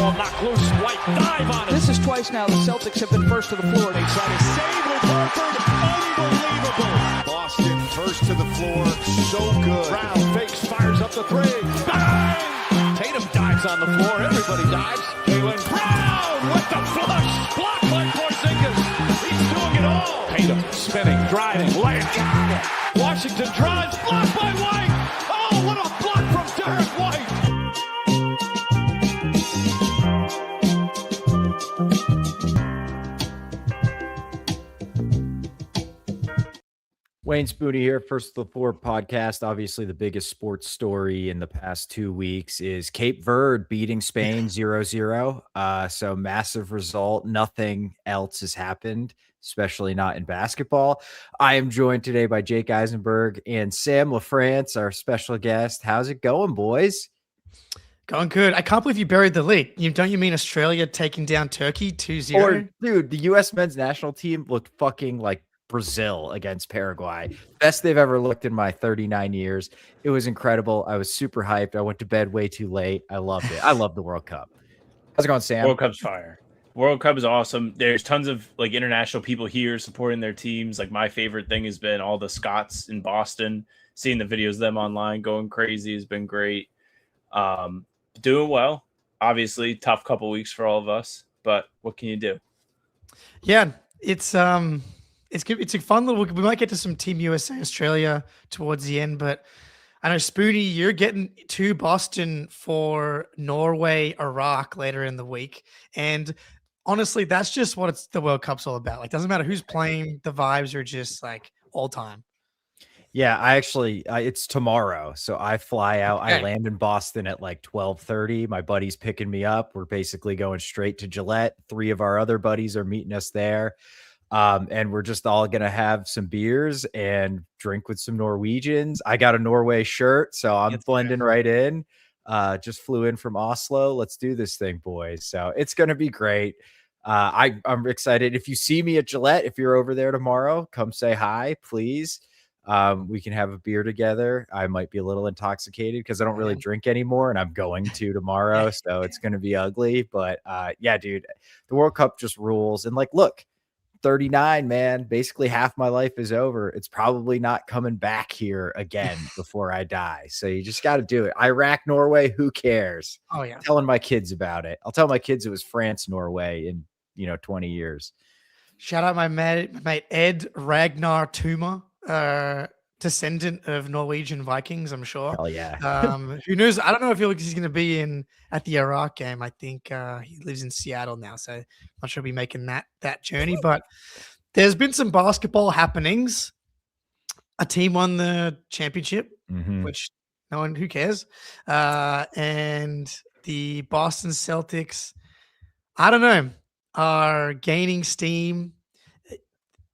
ball knocked loose. White dive on it. This is twice now the Celtics have been first to the floor. They try to save with Horford. Unbelievable. Boston first to the floor. So good. Brown fakes, fires up the three. Bang! Tatum dives on the floor. Everybody dives. Jaylen Brown with the flush. Blocked by Porzingis. He's doing it all. Tatum spinning, driving, laying. Washington drives. Blocked by White. Oh, what a block from Derek White. Wayne Spooney here, First to the Floor podcast. Obviously, the biggest sports story in the past 2 weeks is Cape Verde beating Spain 0-0. So massive result. Nothing else has happened, especially not in basketball. I am joined today by Jake Eisenberg and Sam LaFrance, our special guest. How's it going, boys? Going good. I can't believe you buried the lead. Don't you mean Australia taking down Turkey 2-0? Or, dude, the U.S. men's national team looked fucking like Brazil against Paraguay. Best they've ever looked in my 39 years. It was incredible. I was super hyped. I went to bed way too late. I loved it. I love the World Cup. How's it going, Sam? World Cup's fire. World Cup is awesome. There's tons of like international people here supporting their teams. Like my favorite thing has been all the Scots in Boston. Seeing the videos of them online going crazy has been great. Doing well. Obviously, tough couple weeks for all of us, but what can you do? Yeah, it's good. It's a fun little. We might get to some Team USA Australia towards the end, but I know Spoony, you're getting to Boston for Norway, Iraq later in the week, and honestly, that's just what the World Cup's all about. Like, doesn't matter who's playing, the vibes are just like all time. Yeah, I actually, it's tomorrow. So I fly out. I land in Boston at like 12:30. My buddy's picking me up. We're basically going straight to Gillette. 3 of our other buddies are meeting us there. And we're just all going to have some beers and drink with some Norwegians. I got a Norway shirt, so I'm blending right in. Just flew in from Oslo. Let's do this thing, boys. So it's going to be great. I'm excited. If you see me at Gillette, if you're over there tomorrow, come say hi, please. We can have a beer together. I might be a little intoxicated because I don't really drink anymore, and I'm going to tomorrow, so it's going to be ugly. But yeah, dude, the World Cup just rules. And like, look, 39, man, basically half my life is over. It's probably not coming back here again before I die. So you just got to do it. Iraq, Norway, who cares? Oh yeah, I'm telling my kids about it. I'll tell my kids it was France, Norway in 20 years. Shout out my mate Ed Ragnar Tuma. Descendant of Norwegian Vikings, I'm sure. Oh yeah. Who knows? I don't know if he's going to be at the Iraq game. I think he lives in Seattle now, so I'm not sure he'll be making that journey. But there's been some basketball happenings. A team won the championship, which who cares? And the Boston Celtics, I don't know, are gaining steam.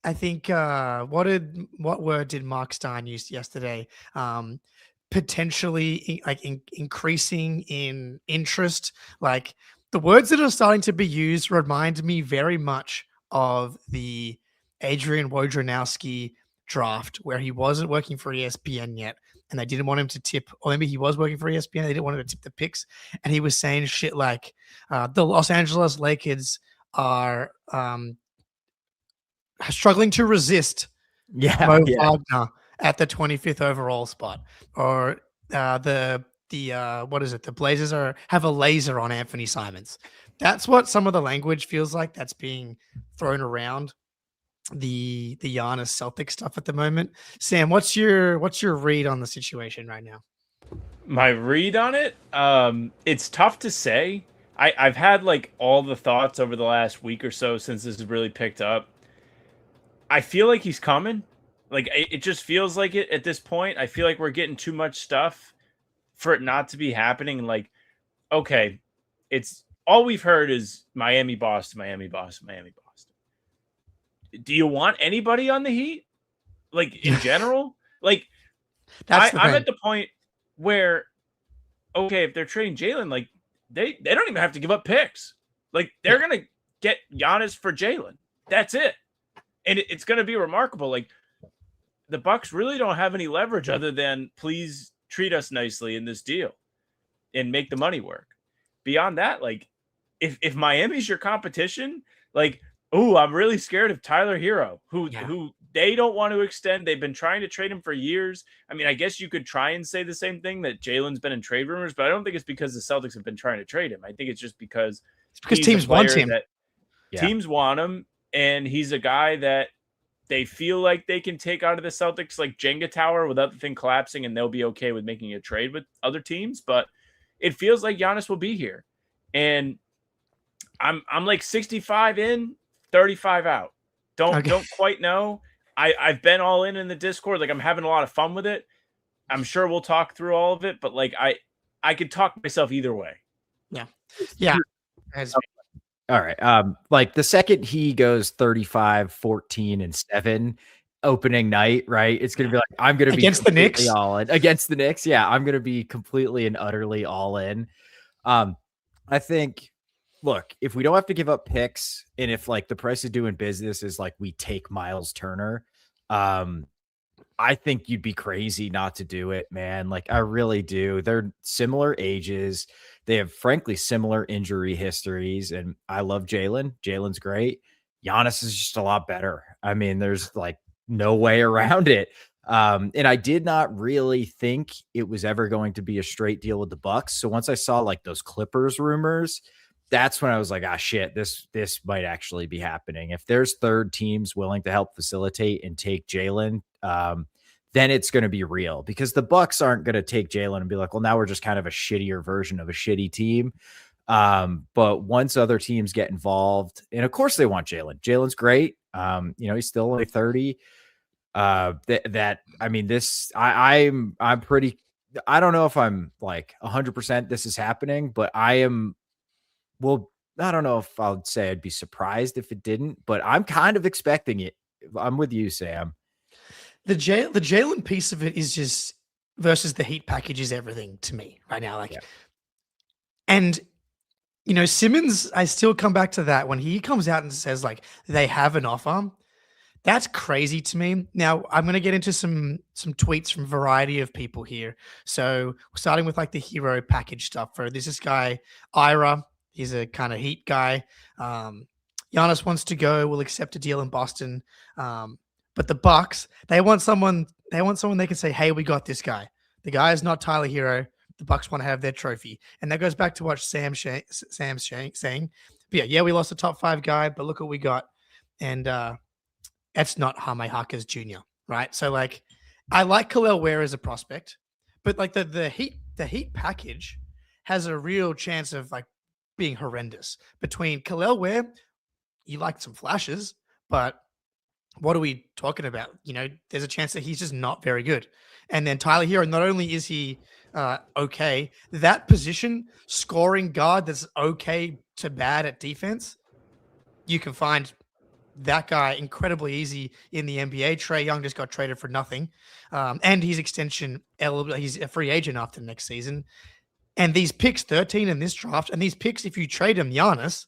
I think what word did Mark Stein use yesterday? Potentially increasing in interest. Like the words that are starting to be used remind me very much of the Adrian Wojnarowski draft, where he wasn't working for ESPN yet, and they didn't want him to tip, or maybe he was working for ESPN. They didn't want him to tip the picks, and he was saying shit like the Los Angeles Lakers are struggling to resist Mo Wagner at the 25th overall spot, or the Blazers have a laser on Anthony Simons. That's what some of the language feels like that's being thrown around the Giannis Celtics stuff at the moment. Sam, what's your read on the situation right now? My read on it, it's tough to say. I've had like all the thoughts over the last week or so since this has really picked up. I feel like he's coming. Like it just feels like it at this point. I feel like we're getting too much stuff for it not to be happening. Like, okay, it's all we've heard is Miami, Boston, Miami, Boston, Miami, Boston. Do you want anybody on the Heat? Like in general? Like I'm at the point where, okay, if they're trading Jalen, like they don't even have to give up picks. Like they're gonna get Giannis for Jalen. That's it. And it's going to be remarkable. Like the Bucks really don't have any leverage other than please treat us nicely in this deal and make the money work. Beyond that, like if Miami's your competition, like, oh, I'm really scared of Tyler Hero, who they don't want to extend. They've been trying to trade him for years. I mean, I guess you could try and say the same thing, that Jalen's been in trade rumors, but I don't think it's because the Celtics have been trying to trade him. I think it's just because teams want him. Teams want him, and he's a guy that they feel like they can take out of the Celtics like Jenga tower without the thing collapsing, and they'll be okay with making a trade with other teams. But it feels like Giannis will be here, and I'm like 65 in, 35 out. Don't quite know. I've been all in the Discord. Like, I'm having a lot of fun with it. I'm sure we'll talk through all of it, but like I could talk myself either way. Yeah. All right. Like the second he goes 35, 14, and 7 opening night, right? It's gonna be like, I'm gonna be against the Knicks. All in. Against the Knicks. Yeah, I'm gonna be completely and utterly all in. I think, look, if we don't have to give up picks, and if like the price of doing business is like we take Miles Turner, I think you'd be crazy not to do it, man. Like, I really do. They're similar ages. They have, frankly, similar injury histories. And I love Jalen. Jalen's great. Giannis is just a lot better. I mean, there's like no way around it. And I did not really think it was ever going to be a straight deal with the Bucks. So once I saw like those Clippers rumors, that's when I was like, ah, shit, this might actually be happening. If there's third teams willing to help facilitate and take Jalen, then it's going to be real, because the Bucks aren't going to take Jalen and be like, well, now we're just kind of a shittier version of a shitty team. But once other teams get involved, and of course they want Jalen. Jalen's great. He's still only 30. I'm pretty, I don't know if I'm like 100% this is happening, but I am. Well, I don't know if I'd say I'd be surprised if it didn't, but I'm kind of expecting it. I'm with you, Sam. The Jalen piece of it is just versus the Heat package is everything to me right now. Like, and Simmons, I still come back to that when he comes out and says like they have an offer. That's crazy to me. Now I'm going to get into some tweets from a variety of people here. So starting with like the hero package stuff. There's this guy Ira. He's a kind of Heat guy. Giannis wants to go. We'll accept a deal in Boston. But the Bucks, they want someone they can say, hey, we got this guy. The guy is not Tyler Hero. The Bucks want to have their trophy. And that goes back to what Sam's saying. But yeah, we lost a top 5 guy, but look what we got. And that's not Jaime Jaquez Jr., right? So like, I like Kel'el Ware as a prospect, but like the Heat package has a real chance of like being horrendous. Between Kel'el Ware, you liked some flashes, but what are we talking about? There's a chance that he's just not very good. And then Tyler Hero, not only is he okay, that position, scoring guard that's okay to bad at defense, you can find that guy incredibly easy in the NBA. Trae Young just got traded for nothing. And he's extension eligible. He's a free agent after next season. And these picks, 13 in this draft, and these picks, if you trade them Giannis,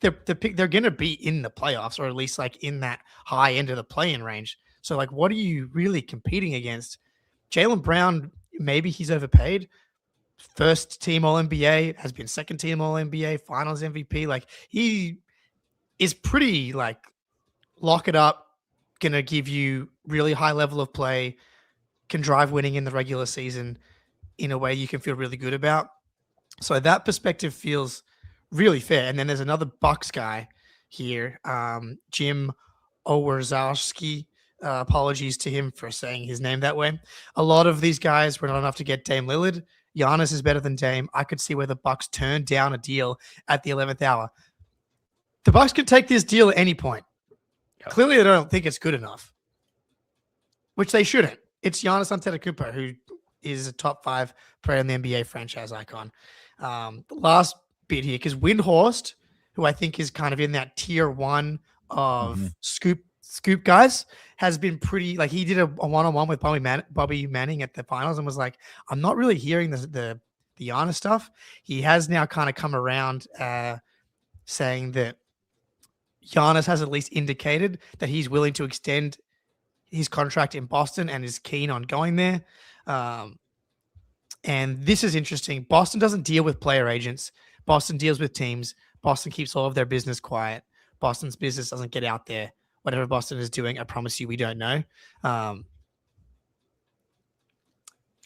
they're going to be in the playoffs, or at least like in that high end of the play-in range. So like, what are you really competing against? Jaylen Brown, maybe he's overpaid. First team All-NBA, has been second team All-NBA, finals MVP. Like, he is pretty like lock it up, going to give you really high level of play, can drive winning in the regular season in a way you can feel really good about. So that perspective feels really fair. And then there's another Bucks guy here, Jim Owarzowski. Apologies to him for saying his name that way. A lot of these guys were not enough to get Dame Lillard. Giannis is better than Dame. I could see where the Bucks turned down a deal at the 11th hour. The Bucks could take this deal at any point. Yep. Clearly, they don't think it's good enough, which they shouldn't. It's Giannis Antetokounmpo, who is a top 5 player in the NBA franchise icon. The last bit here, because Windhorst, who I think is kind of in that tier 1 of scoop guys, has been pretty, like, he did a one-on-one with Bobby Manning at the finals and was like, I'm not really hearing the Giannis stuff. He has now kind of come around saying that Giannis has at least indicated that he's willing to extend his contract in Boston and is keen on going there. And this is interesting. Boston doesn't deal with player agents, Boston deals with teams. Boston keeps all of their business quiet. Boston's business doesn't get out there. Whatever Boston is doing, I promise you, we don't know.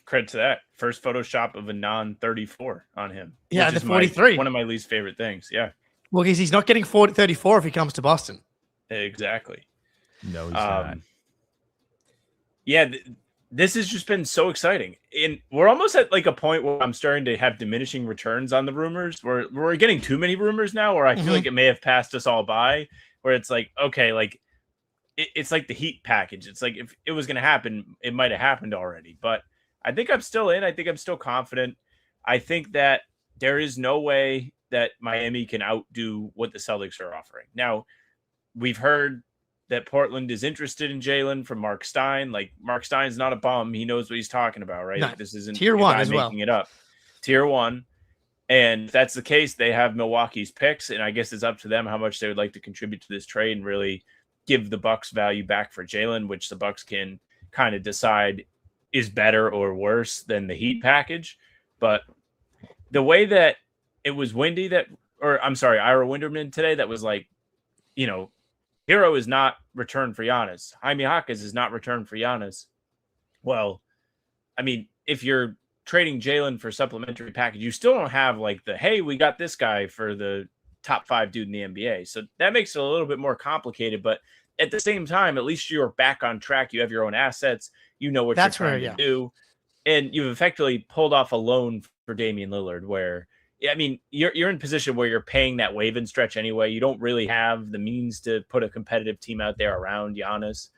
Credit to that. First Photoshop of a non-34 on him. Yeah, which the is 43. One of my least favorite things. Yeah. Well, he's not getting 34 if he comes to Boston. Exactly. No, he's not. Yeah, this has just been so exciting. And we're almost at like a point where I'm starting to have diminishing returns on the rumors. We're getting too many rumors now where I feel like it may have passed us all by, where it's like, okay, like it's like the Heat package. It's like if it was going to happen, it might have happened already. But I think I'm still in. I think I'm still confident. I think that there is no way that Miami can outdo what the Celtics are offering. Now, we've heard that Portland is interested in Jalen from Mark Stein. Like, Mark Stein's not a bum. He knows what he's talking about, right? No, Like, this isn't tier one as well. making it up. Tier one. And if that's the case, they have Milwaukee's picks, and I guess it's up to them how much they would like to contribute to this trade and really give the Bucks value back for Jalen, which the Bucks can kind of decide is better or worse than the Heat package. But the way that it was Ira Winderman today that was like, you know, Hero is not return for Giannis. Jaime Jaquez is not return for Giannis. Well, I mean, if you're trading Jalen for supplementary package, you still don't have like the, hey, we got this guy for the top 5 dude in the NBA. So that makes it a little bit more complicated. But at the same time, at least you're back on track. You have your own assets. You know what you're trying to do. And you've effectively pulled off a loan for Damian Lillard where, I mean, you're in a position where you're paying that wave and stretch anyway. You don't really have the means to put a competitive team out there around Giannis.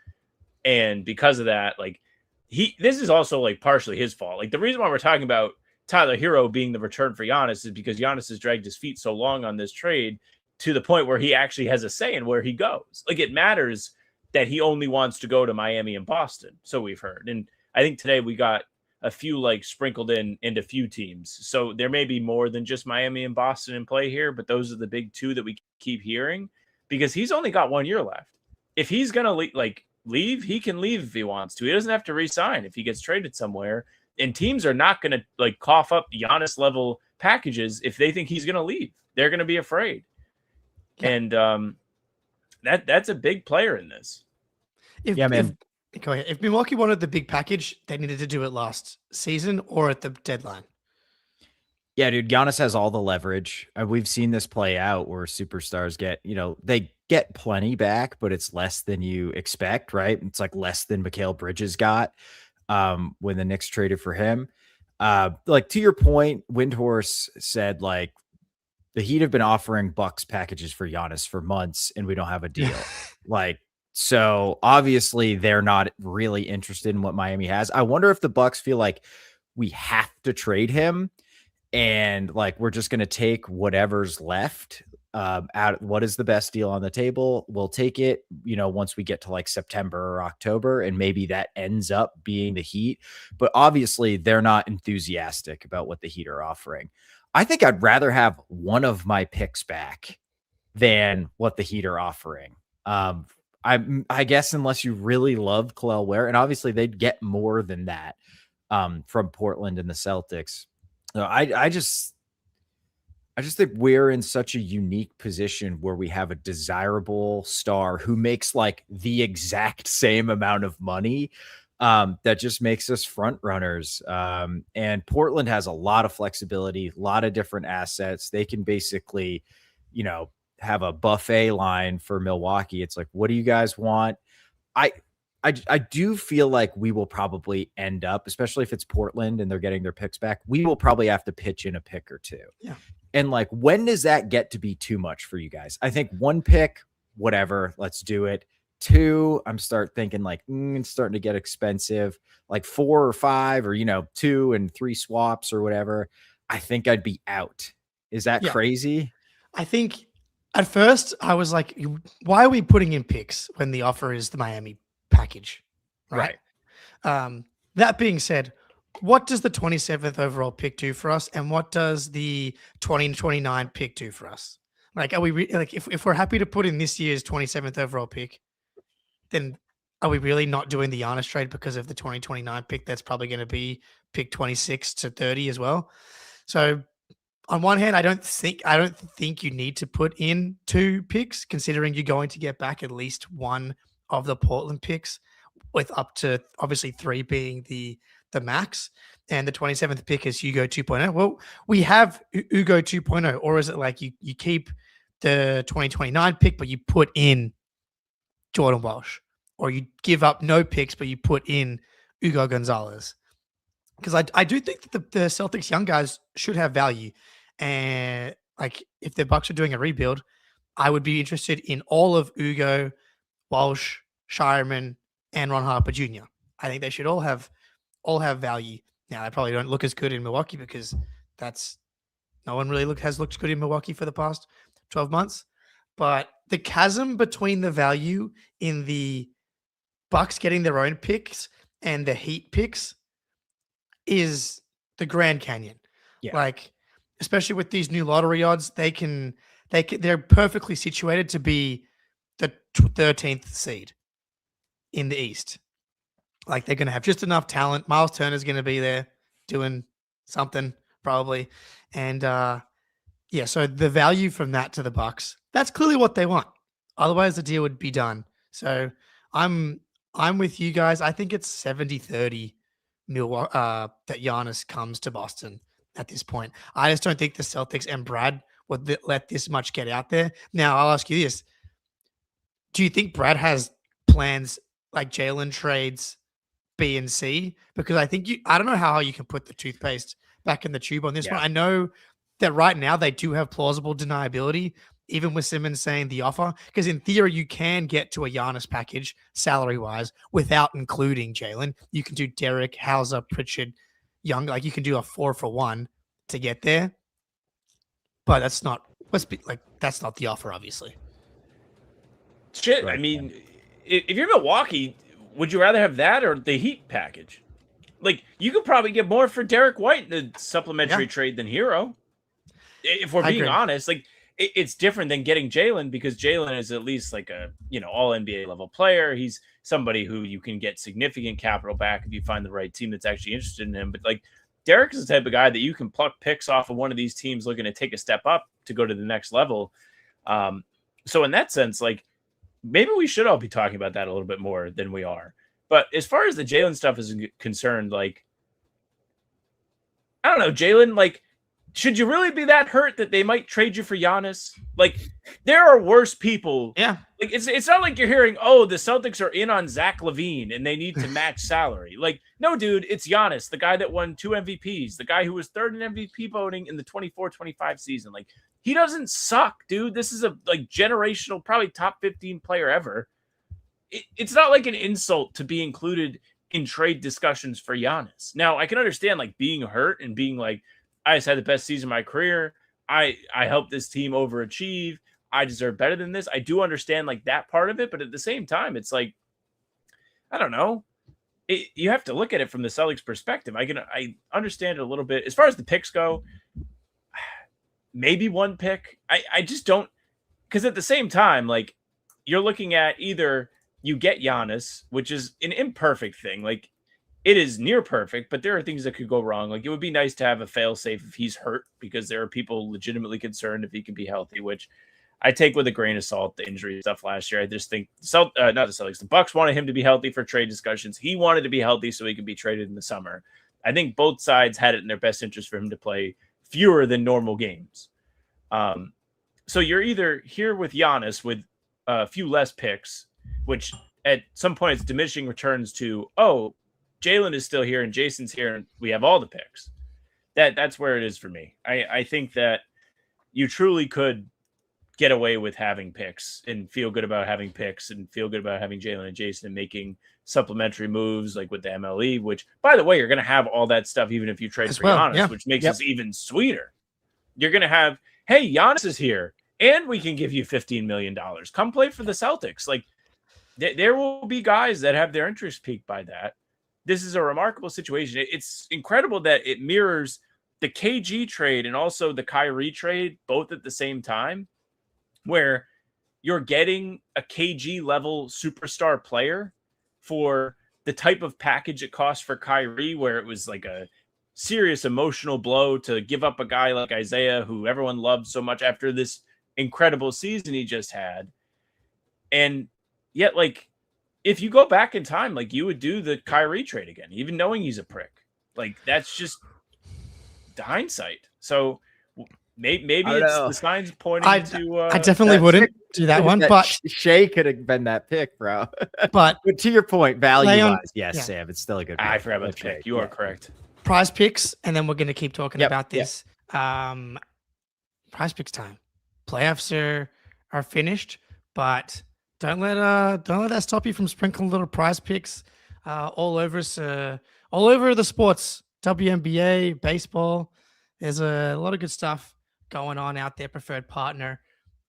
And because of that, like this is also like partially his fault. Like the reason why we're talking about Tyler Hero being the return for Giannis is because Giannis has dragged his feet so long on this trade to the point where he actually has a say in where he goes. Like it matters that he only wants to go to Miami and Boston. So we've heard. And I think today we got a few like sprinkled into few teams. So there may be more than just Miami and Boston in play here, but those are the big two that we keep hearing because he's only got 1 year left. If he's going to leave, he can leave if he wants to. He doesn't have to resign if he gets traded somewhere. And teams are not going to like cough up Giannis level packages if they think he's going to leave. They're going to be afraid. Yeah. And that's a big player in this. Go ahead. If Milwaukee wanted the big package, they needed to do it last season or at the deadline. Yeah, dude, Giannis has all the leverage. We've seen this play out where superstars get, they get plenty back, but it's less than you expect, right? It's like less than Mikal Bridges got when the Knicks traded for him. Like to your point, Windhorse said like the Heat have been offering Bucks packages for Giannis for months and we don't have a deal. So obviously they're not really interested in what Miami has. I wonder if the Bucks feel like we have to trade him and like we're just going to take whatever's left out. What is the best deal on the table? We'll take it, once we get to like September or October, and maybe that ends up being the Heat. But obviously they're not enthusiastic about what the Heat are offering. I think I'd rather have one of my picks back than what the Heat are offering. I guess unless you really love Kel'el Ware, and obviously they'd get more than that from Portland and the Celtics. I just think we're in such a unique position where we have a desirable star who makes like the exact same amount of money that just makes us front runners. And Portland has a lot of flexibility, a lot of different assets. They can basically, have a buffet line for Milwaukee. It's like, what do you guys want? I do feel like we will probably end up, especially if it's Portland and they're getting their picks back, we will probably have to pitch in a pick or two. Yeah. And like, when does that get to be too much for you guys? I think 1 pick, whatever, let's do it. 2, I'm thinking like, it's starting to get expensive. Like 4 or 5 or, 2 and 3 swaps or whatever. I think I'd be out. Is that crazy? I think at first I was like, why are we putting in picks when the offer is the Miami package? Right. That being said, what does the 27th overall pick do for us? And what does the 2029 pick do for us? Like, are we if we're happy to put in this year's 27th overall pick, then are we really not doing the Giannis trade because of the 2029 pick? That's probably going to be pick 26 to 30 as well. So on one hand, I don't think you need to put in 2 picks, considering you're going to get back at least one of the Portland picks, with up to obviously 3 being the max, and the 27th pick is Hugo 2.0. Well, we have Hugo 2.0, or is it like you keep the 2029 pick, but you put in Jordan Walsh, or you give up no picks, but you put in Hugo Gonzalez? Because I do think that the Celtics young guys should have value. And like, if the Bucks are doing a rebuild, I would be interested in all of Hugo, Walsh, Shireman, and Ron Harper Jr. I think they should all have value. Now, they probably don't look as good in Milwaukee because no one really has looked good in Milwaukee for the past 12 months. But the chasm between the value in the Bucks getting their own picks and the Heat picks is the Grand Canyon. Yeah. Like, especially with these new lottery odds, they're perfectly situated to be the 13th seed in the East. Like, they're going to have just enough talent. Miles Turner's going to be there doing something probably. And so the value from that to the Bucks, that's clearly what they want. Otherwise the deal would be done. So I'm with you guys. I think it's 70-30 Milwaukee that Giannis comes to Boston at this point. I just don't think the Celtics and Brad would let this much get out there. Now, I'll ask you this. Do you think Brad has plans like Jalen trades B and C? Because I don't know how you can put the toothpaste back in the tube on this one. I know that right now they do have plausible deniability, even with Simmons saying the offer, because in theory you can get to a Giannis package salary-wise without including Jalen. You can do Derek, Hauser, Pritchard, Young. Like, you can do a 4-for-1 to get there, but that's not the offer, obviously. Shit, right. I mean, if you're Milwaukee, would you rather have that or the Heat package? Like, you could probably get more for Derek White in a supplementary trade than Hero. If we're being honest, like, it's different than getting Jalen, because Jalen is at least like a, all NBA level player. He's somebody who you can get significant capital back if you find the right team that's actually interested in him. But like, Derek is the type of guy that you can pluck picks off of one of these teams looking to take a step up to go to the next level. So in that sense, like, maybe we should all be talking about that a little bit more than we are. But as far as the Jalen stuff is concerned, like, I don't know, Jalen, like, should you really be that hurt that they might trade you for Giannis? Like, there are worse people. Yeah. Like, it's not like you're hearing, oh, the Celtics are in on Zach LaVine and they need to match salary. Like, no, dude, it's Giannis, the guy that won 2 MVPs, the guy who was third in MVP voting in the 24-25 season. Like, he doesn't suck, dude. This is a like generational, probably top 15 player ever. It's not like an insult to be included in trade discussions for Giannis. Now, I can understand like being hurt and being like, I just had the best season of my career. I helped this team overachieve. I deserve better than this. I do understand like that part of it, but at the same time, it's like, I don't know. You have to look at it from the Celtics perspective. I understand it a little bit. As far as the picks go, maybe one pick. I just don't, because at the same time, like, you're looking at either you get Giannis, which is an imperfect thing. Like, it is near perfect, but there are things that could go wrong. Like, it would be nice to have a fail-safe if he's hurt, because there are people legitimately concerned if he can be healthy, which I take with a grain of salt, the injury stuff last year. I just think not the Celtics. The Bucks wanted him to be healthy for trade discussions. He wanted to be healthy so he could be traded in the summer. I think both sides had it in their best interest for him to play fewer than normal games. So you're either here with Giannis with a few less picks, which at some point it's diminishing returns to, oh, Jalen is still here and Jason's here and we have all the picks. That's where it is for me. I think that you truly could get away with having picks and feel good about having picks and feel good about having Jalen and Jason and making supplementary moves like with the MLE, which, by the way, you're going to have all that stuff even if you trade for Giannis, which makes this even sweeter. You're going to have, hey, Giannis is here and we can give you $15 million. Come play for the Celtics. Like, there will be guys that have their interest piqued by that. This is a remarkable situation. It's incredible that it mirrors the KG trade and also the Kyrie trade both at the same time, where you're getting a KG level superstar player for the type of package it cost for Kyrie, where it was like a serious emotional blow to give up a guy like Isaiah, who everyone loved so much after this incredible season he just had. And yet, like, if you go back in time, like, you would do the Kyrie trade again, even knowing he's a prick. Like, that's just the hindsight. So maybe it's the signs pointing to. I definitely wouldn't do that one, but Shea could have been that pick, bro. But to your point, value-wise, yes, yeah. Sam, it's still a good pick. I forgot about the pick. You are correct. Prize Picks, and then we're going to keep talking about this. Prize Picks time. Playoffs are finished, but don't let that stop you from sprinkling little Prize Picks all over the sports. WNBA, baseball. There's a lot of good stuff going on out there. Preferred partner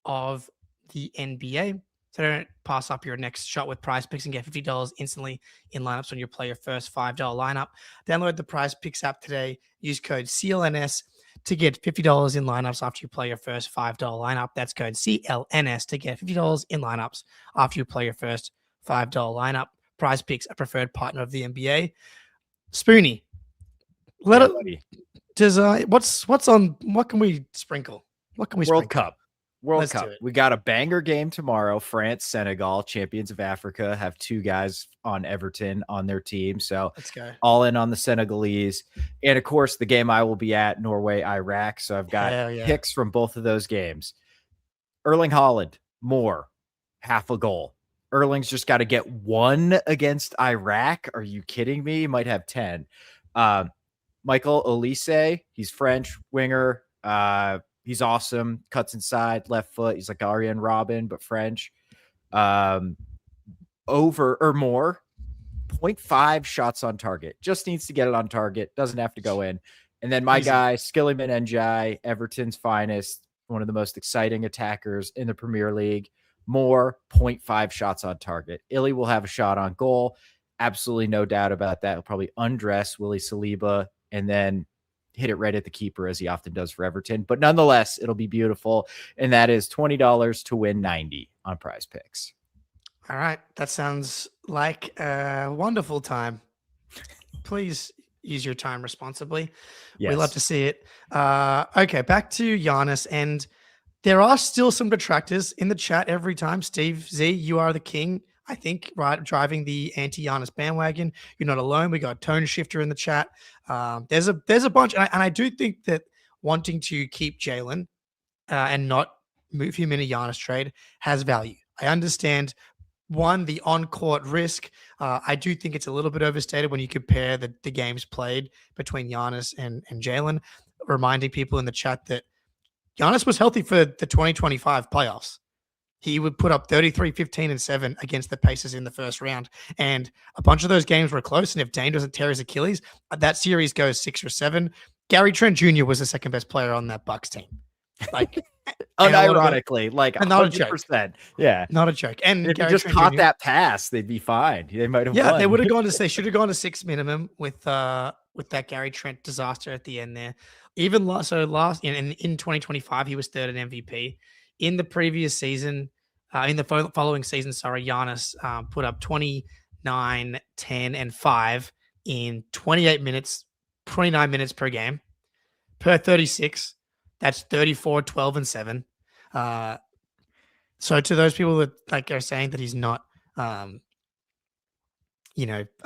of the NBA. So don't pass up your next shot with Prize Picks and get $50 instantly in lineups when you play your first $5 lineup. Download the Prize Picks app today. Use code CLNS to get $50 in lineups after you play your first $5 lineup. That's code CLNS to get $50 in lineups after you play your first $5 lineup. Prize Picks, a preferred partner of the NBA. Spoonie, what can we sprinkle? What can we World sprinkle? Cup. World Cup. We got a banger game tomorrow. France, Senegal, champions of Africa, have two guys on Everton on their team. So let's go. All in on the Senegalese. And of course, the game I will be at, Norway, Iraq. So I've got picks from both of those games. Erling Haaland, more, half a goal. Erling's just got to get one against Iraq. Are you kidding me? He might have 10. Michael Olise, he's French winger. He's awesome. Cuts inside, left foot. He's like Arjen Robben, but French. Over or more, 0.5 shots on target. Just needs to get it on target. Doesn't have to go in. And then my guy, Skilliman Njai, Everton's finest, one of the most exciting attackers in the Premier League. More, 0.5 shots on target. Illy will have a shot on goal. Absolutely no doubt about that. He'll probably undress Willie Saliba and then hit it right at the keeper, as he often does for Everton. But nonetheless, it'll be beautiful. And that is $20 to win 90 on Prize Picks. All right. That sounds like a wonderful time. Please use your time responsibly. Yes. We love to see it. Okay, back to Giannis. And there are still some detractors in the chat every time. Steve Z, you are the king, I think, right? Driving the anti-Giannis bandwagon. You're not alone. We got Tone Shifter in the chat. There's a bunch. And I do think that wanting to keep Jalen and not move him in a Giannis trade has value. I understand, one, the on-court risk. I do think it's a little bit overstated when you compare the games played between Giannis and Jalen, reminding people in the chat that Giannis was healthy for the 2025 playoffs. He would put up 33, 15, and 7 against the Pacers in the first round. And a bunch of those games were close. And if Dame doesn't tear his Achilles, that series goes 6 or 7. Gary Trent Jr. was the second best player on that Bucks team. Like, unironically, like 100%. Yeah. Not a joke. And if Gary you just Trent caught Jr. that pass, they'd be fine. They might have won. They would have gone to, they should have gone to 6 minimum with that Gary Trent disaster at the end there. Even last in 2025, he was third in MVP. In the previous season, in the following season, Giannis put up 29, 10, and 5 in 29 minutes per game per 36. That's 34, 12, and 7. So to those people that like are saying that he's not,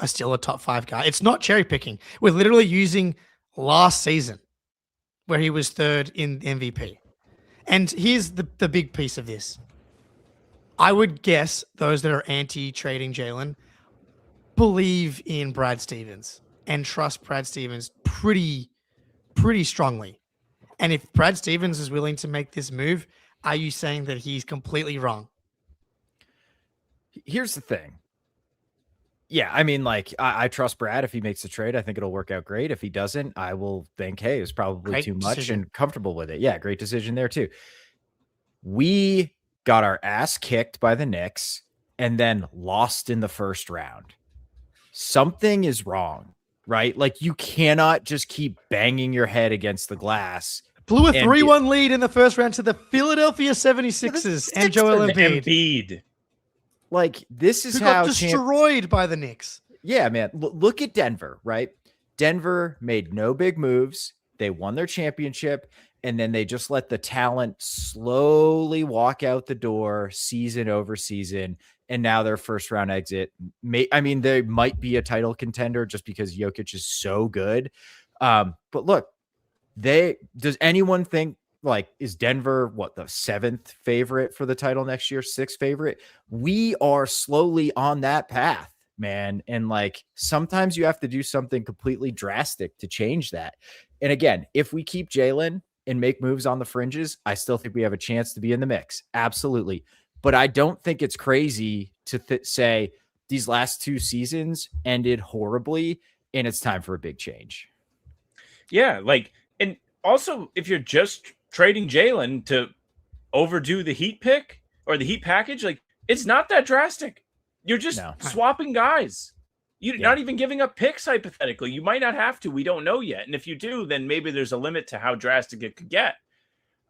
still a top 5 guy, it's not cherry picking. We're literally using last season where he was third in MVP. And here's the big piece of this. I would guess those that are anti-trading Jalen believe in Brad Stevens and trust Brad Stevens pretty strongly. And if Brad Stevens is willing to make this move, are you saying that he's completely wrong? Here's the thing. Yeah, I mean, like, I trust Brad. If he makes the trade, I think it'll work out great. If he doesn't, I will think, hey, it was probably Great too much decision. and comfortable with it. Yeah, great decision there too. We got our ass kicked by the Knicks and then lost in the first round. Something is wrong, right? Like, you cannot just keep banging your head against the glass. Blew a 3-1 lead in the first round to the Philadelphia 76ers and Joel Embiid. Like, this is who how got destroyed by the Knicks. Yeah, man. Look at Denver, right? Denver made no big moves. They won their championship, and then they just let the talent slowly walk out the door season over season. And now their first round exit. They might be a title contender just because Jokic is so good. But look, does anyone think, like, is Denver the 7th favorite for the title next year? 6th favorite? We are slowly on that path, man. And like, sometimes you have to do something completely drastic to change that. And again, if we keep Jalen and make moves on the fringes, I still think we have a chance to be in the mix. Absolutely. But I don't think it's crazy to say these last 2 seasons ended horribly and it's time for a big change. Yeah. Like, and also if you're just trading Jalen to overdo the Heat pick or the Heat package, like, it's not that drastic. You're just swapping guys. You're not even giving up picks, hypothetically. You might not have to. We don't know yet. And if you do, then maybe there's a limit to how drastic it could get.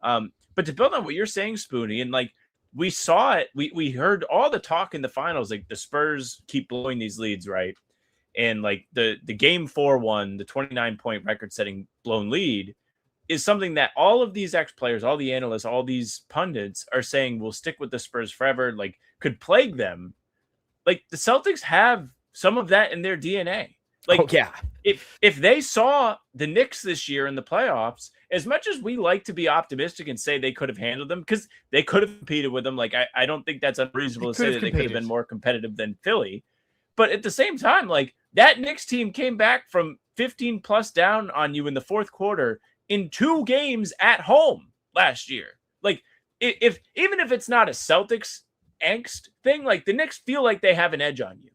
But to build on what you're saying, Spoonie, and like, we saw it. We heard all the talk in the finals. Like, the Spurs keep blowing these leads, right? And like the game 4-1, the 29-point record-setting blown lead, is something that all of these ex-players, all the analysts, all these pundits are saying will stick with the Spurs forever, like, could plague them. Like, the Celtics have some of that in their DNA. Like, if they saw the Knicks this year in the playoffs, as much as we like to be optimistic and say they could have handled them, because they could have competed with them. Like, I don't think that's unreasonable to say that they could have been more competitive than Philly. But at the same time, like, that Knicks team came back from 15 plus down on you in the fourth quarter in 2 games at home last year. Like, even if it's not a Celtics angst thing, like, the Knicks feel like they have an edge on you.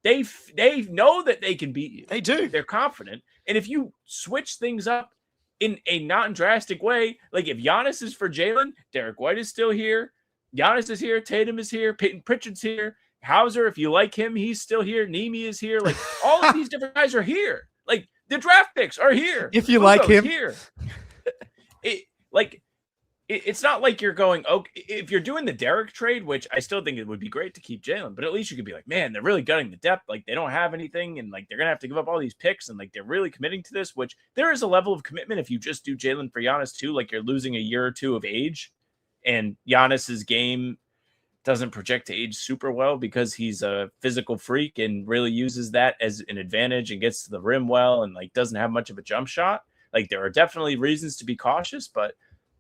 They know that they can beat you. They do. They're confident. And if you switch things up in a non-drastic way, like, if Giannis is for Jalen, Derek White is still here. Giannis is here. Tatum is here. Peyton Pritchard's here. Hauser, if you like him, he's still here. Nemi is here. Like, all of these different guys are here. Like, the draft picks are here. If you like him. Here. It's not like you're going, okay, if you're doing the Derek trade, which I still think it would be great to keep Jalen, but at least you could be like, man, they're really gutting the depth. Like, they don't have anything, and like, they're going to have to give up all these picks, and like, they're really committing to this, which there is a level of commitment if you just do Jalen for Giannis too. Like, you're losing a year or 2 of age, and Giannis's game doesn't project to age super well because he's a physical freak and really uses that as an advantage and gets to the rim well and like doesn't have much of a jump shot. Like, there are definitely reasons to be cautious, but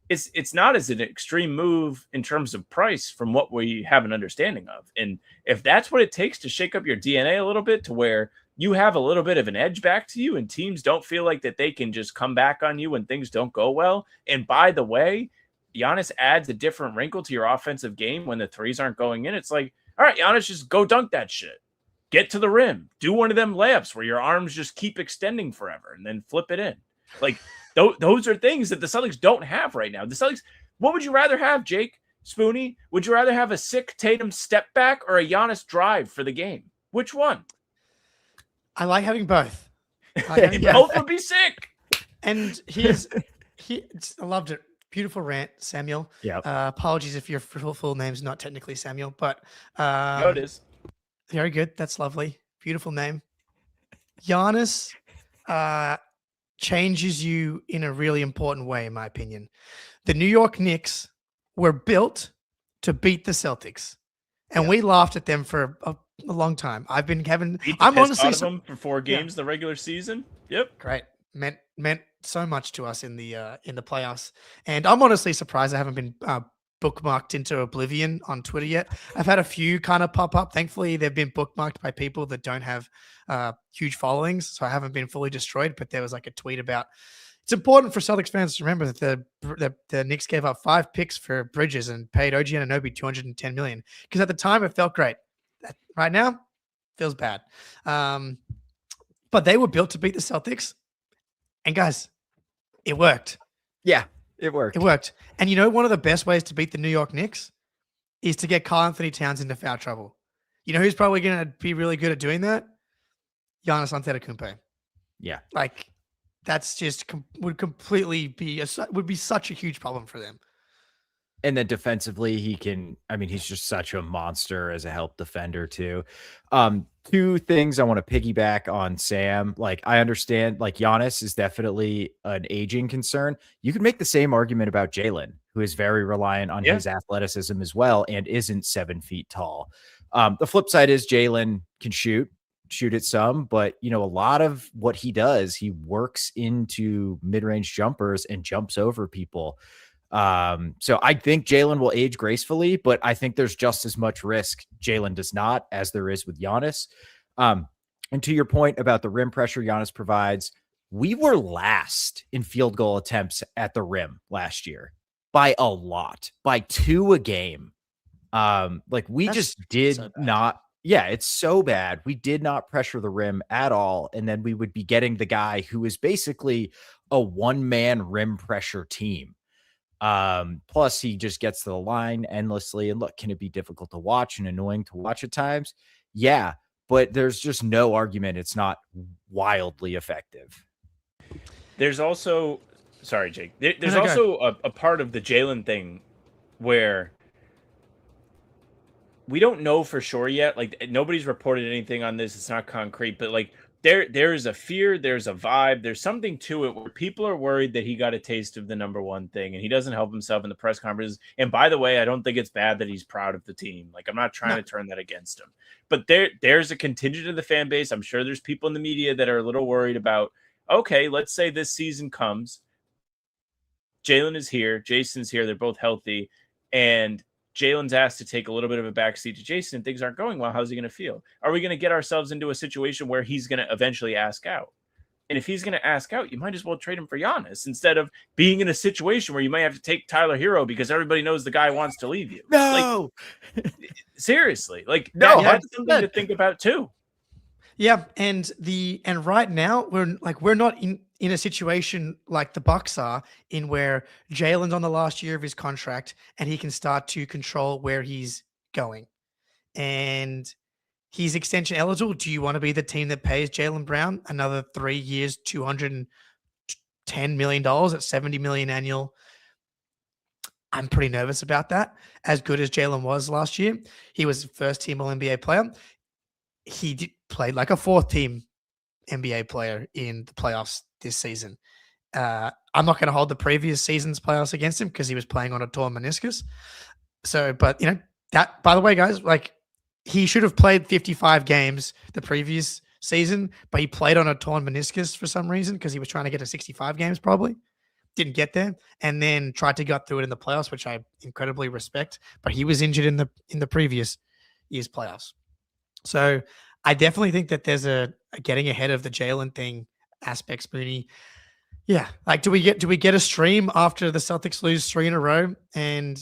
it's not as an extreme move in terms of price from what we have an understanding of. And if that's what it takes to shake up your DNA a little bit to where you have a little bit of an edge back to you and teams don't feel like that they can just come back on you when things don't go well. And by the way, Giannis adds a different wrinkle to your offensive game when the threes aren't going in. It's like, all right, Giannis, just go dunk that shit. Get to the rim. Do one of them layups where your arms just keep extending forever and then flip it in. Like, those are things that the Celtics don't have right now. The Celtics, what would you rather have, Jake, Spoonie? Would you rather have a sick Tatum step back or a Giannis drive for the game? Which one? I like having both. Both would be sick. And I loved it. Beautiful rant, Samuel. Yeah. Apologies if your full name's not technically Samuel, but No, it is. Very good. That's lovely. Beautiful name. Giannis changes you in a really important way, in my opinion. The New York Knicks were built to beat the Celtics, and we laughed at them for a long time. I've been having. I'm honestly out of them for 4 games the regular season. Yep. Great. Meant so much to us in the playoffs, and I'm honestly surprised I haven't been bookmarked into oblivion on Twitter yet. I've had a few kind of pop up. Thankfully, they've been bookmarked by people that don't have huge followings, so I haven't been fully destroyed. But there was like a tweet about it's important for Celtics fans to remember that the Knicks gave up 5 picks for Bridges and paid OG Anunoby $210 million because at the time it felt great. Right now, feels bad. But they were built to beat the Celtics, and guys, it worked. Yeah. It worked. It worked. And you know, one of the best ways to beat the New York Knicks is to get Karl Anthony Towns into foul trouble. You know who's probably going to be really good at doing that? Giannis Antetokounmpo. Yeah. Like, that's just would completely be would be such a huge problem for them. And then defensively, he's just such a monster as a help defender too. Two things I want to piggyback on Sam. Like, I understand, like, Giannis is definitely an aging concern. You could make the same argument about Jalen, who is very reliant on his athleticism as well and isn't 7 feet tall. The flip side is Jalen can shoot it some, but a lot of what he does, he works into mid-range jumpers and jumps over people. So I think Jalen will age gracefully, but I think there's just as much risk Jalen does not as there is with Giannis. And to your point about the rim pressure Giannis provides, we were last in field goal attempts at the rim last year by a lot, by 2 a game. That's just did so not. Yeah, it's so bad. We did not pressure the rim at all. And then we would be getting the guy who is basically a one-man rim pressure team. Plus he just gets to the line endlessly. And look, can it be difficult to watch and annoying to watch at times? Yeah, but there's just no argument it's not wildly effective. There's also, sorry, Jake. There's also a part of the Jalen thing where we don't know for sure yet. Like, nobody's reported anything on this. It's not concrete, but like there is a fear, there's a vibe, there's something to it where people are worried that he got a taste of the number one thing and he doesn't help himself in the press conferences. And by the way, I don't think it's bad that he's proud of the team. Like, I'm not trying to turn that against him, but there's a contingent of the fan base. I'm sure there's people in the media that are a little worried about, okay, let's say this season comes, Jalen is here, Jason's here, they're both healthy, and Jalen's asked to take a little bit of a backseat to Jason and things aren't going well. How's he going to feel? Are we going to get ourselves into a situation where he's going to eventually ask out? And if he's going to ask out, you might as well trade him for Giannis instead of being in a situation where you might have to take Tyler Hero because everybody knows the guy wants to leave you. No, seriously, that's something to think about too. Yeah, and right now we're not in a situation like the Bucks are in where Jalen's on the last year of his contract and he can start to control where he's going. And he's extension eligible. Do you want to be the team that pays Jaylen Brown another 3 years, $210 million at $70 million annual? I'm pretty nervous about that. As good as Jalen was last year, he was first team All-NBA player. He played like a fourth team NBA player in the playoffs this season. I'm not going to hold the previous season's playoffs against him because he was playing on a torn meniscus. So, but that, by the way, guys, like, he should have played 55 games the previous season, but he played on a torn meniscus for some reason because he was trying to get to 65 games probably. Didn't get there, and then tried to get through it in the playoffs, which I incredibly respect. But he was injured in the previous year's playoffs. So I definitely think that there's a getting ahead of the Jalen thing aspects, Mooney. Yeah. Like, do we get a stream after the Celtics lose 3 in a row and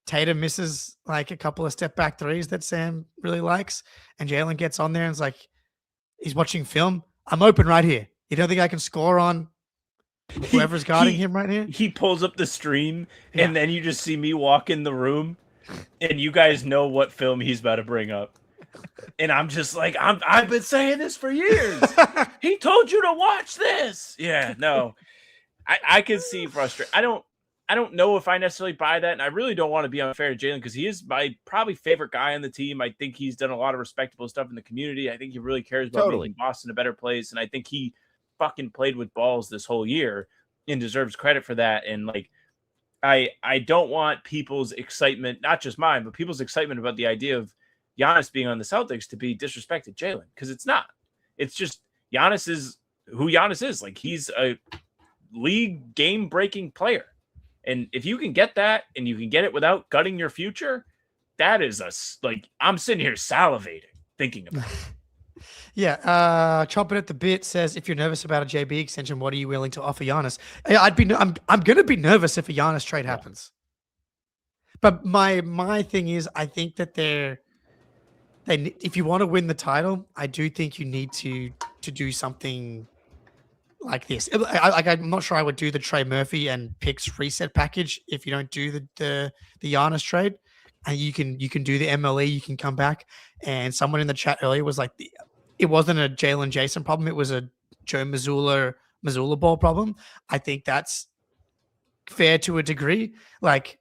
Tatum misses like a couple of step back threes that Sam really likes, and Jalen gets on there and is like, he's watching film. I'm open right here. You don't think I can score on whoever's guarding him right here? He pulls up the stream, and then you just see me walk in the room, and you guys know what film he's about to bring up. And I'm just like, I've been saying this for years. He told you to watch this. Yeah, no. I can see frustration. I don't know if I necessarily buy that, and I really don't want to be unfair to Jalen because he is my probably favorite guy on the team. I think he's done a lot of respectable stuff in the community. I think he really cares about making Boston a better place, and I think he fucking played with balls this whole year and deserves credit for that. And like, I don't want people's excitement, not just mine, but people's excitement about the idea of Giannis being on the Celtics to be disrespected Jalen, because it's not. It's just Giannis is who Giannis is. Like, he's a league game-breaking player. And if you can get that and you can get it without gutting your future, that is I'm sitting here salivating thinking about it. Yeah, chomping at the bit says, if you're nervous about a JB extension, what are you willing to offer Giannis? I'm going to be nervous if a Giannis trade happens. But my thing is, I think that if you want to win the title, I do think you need to do something like this. I'm not sure I would do the Trey Murphy and picks reset package if you don't do the Giannis trade. And you can do the MLE, you can come back. And someone in the chat earlier was like, it wasn't a Jalen Jason problem, it was a Joe Mazzulla ball problem. I think that's fair to a degree. Like,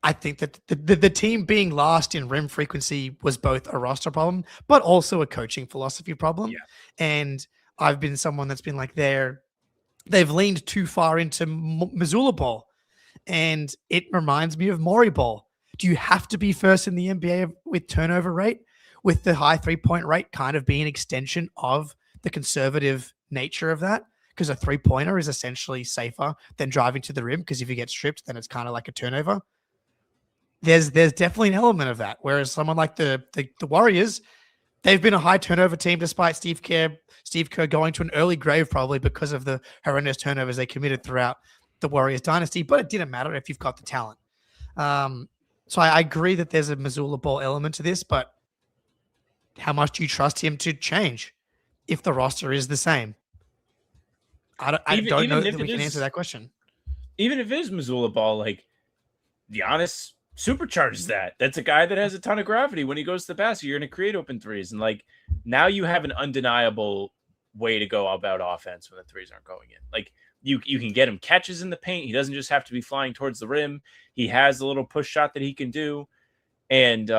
I think that the team being last in rim frequency was both a roster problem, but also a coaching philosophy problem. Yeah. And I've been someone that's been like they've leaned too far into Missoula ball, and it reminds me of Maury ball. Do you have to be first in the NBA with turnover rate, with the high 3-point rate kind of being an extension of the conservative nature of that? Because a 3-pointer is essentially safer than driving to the rim, because if you get stripped, then it's kind of like a turnover. There's definitely an element of that. Whereas someone like the Warriors, they've been a high turnover team despite Steve Kerr going to an early grave probably because of the horrendous turnovers they committed throughout the Warriors dynasty. But it didn't matter if you've got the talent. So I agree that there's a Missoula ball element to this, but how much do you trust him to change if the roster is the same? I don't know that we can answer that question. Even if it is Missoula ball, like Giannis supercharges that. That's a guy that has a ton of gravity when he goes to the basket. You're going to create open threes. And like now you have an undeniable way to go about offense when the threes aren't going in. Like you can get him catches in the paint. He doesn't just have to be flying towards the rim. He has a little push shot that he can do. And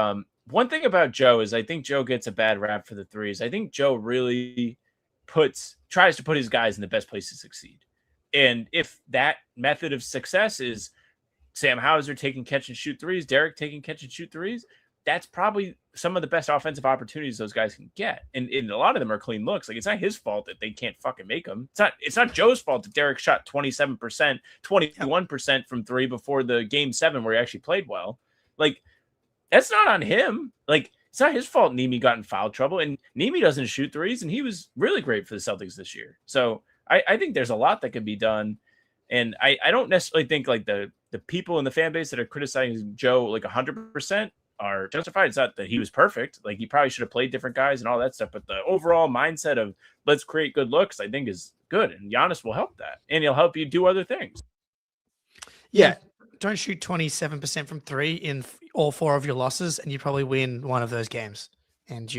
one thing about Joe is I think Joe gets a bad rap for the threes. I think Joe really tries to put his guys in the best place to succeed. And if that method of success is Sam Hauser taking catch and shoot threes, Derek taking catch and shoot threes, that's probably some of the best offensive opportunities those guys can get. And a lot of them are clean looks. Like it's not his fault that they can't fucking make them. It's not Joe's fault that Derek shot 27%, 21% from three before the game 7 where he actually played well. Like that's not on him. Like it's not his fault Nemi got in foul trouble, and Nemi doesn't shoot threes, and he was really great for the Celtics this year. So I think there's a lot that can be done. And I don't necessarily think like the people in the fan base that are criticizing Joe like 100% are justified. It's not that he was perfect. Like he probably should have played different guys and all that stuff. But the overall mindset of let's create good looks, I think is good. And Giannis will help that. And he'll help you do other things. Yeah. Don't shoot 27% from three in all 4 of your losses, and you probably win one of those games. And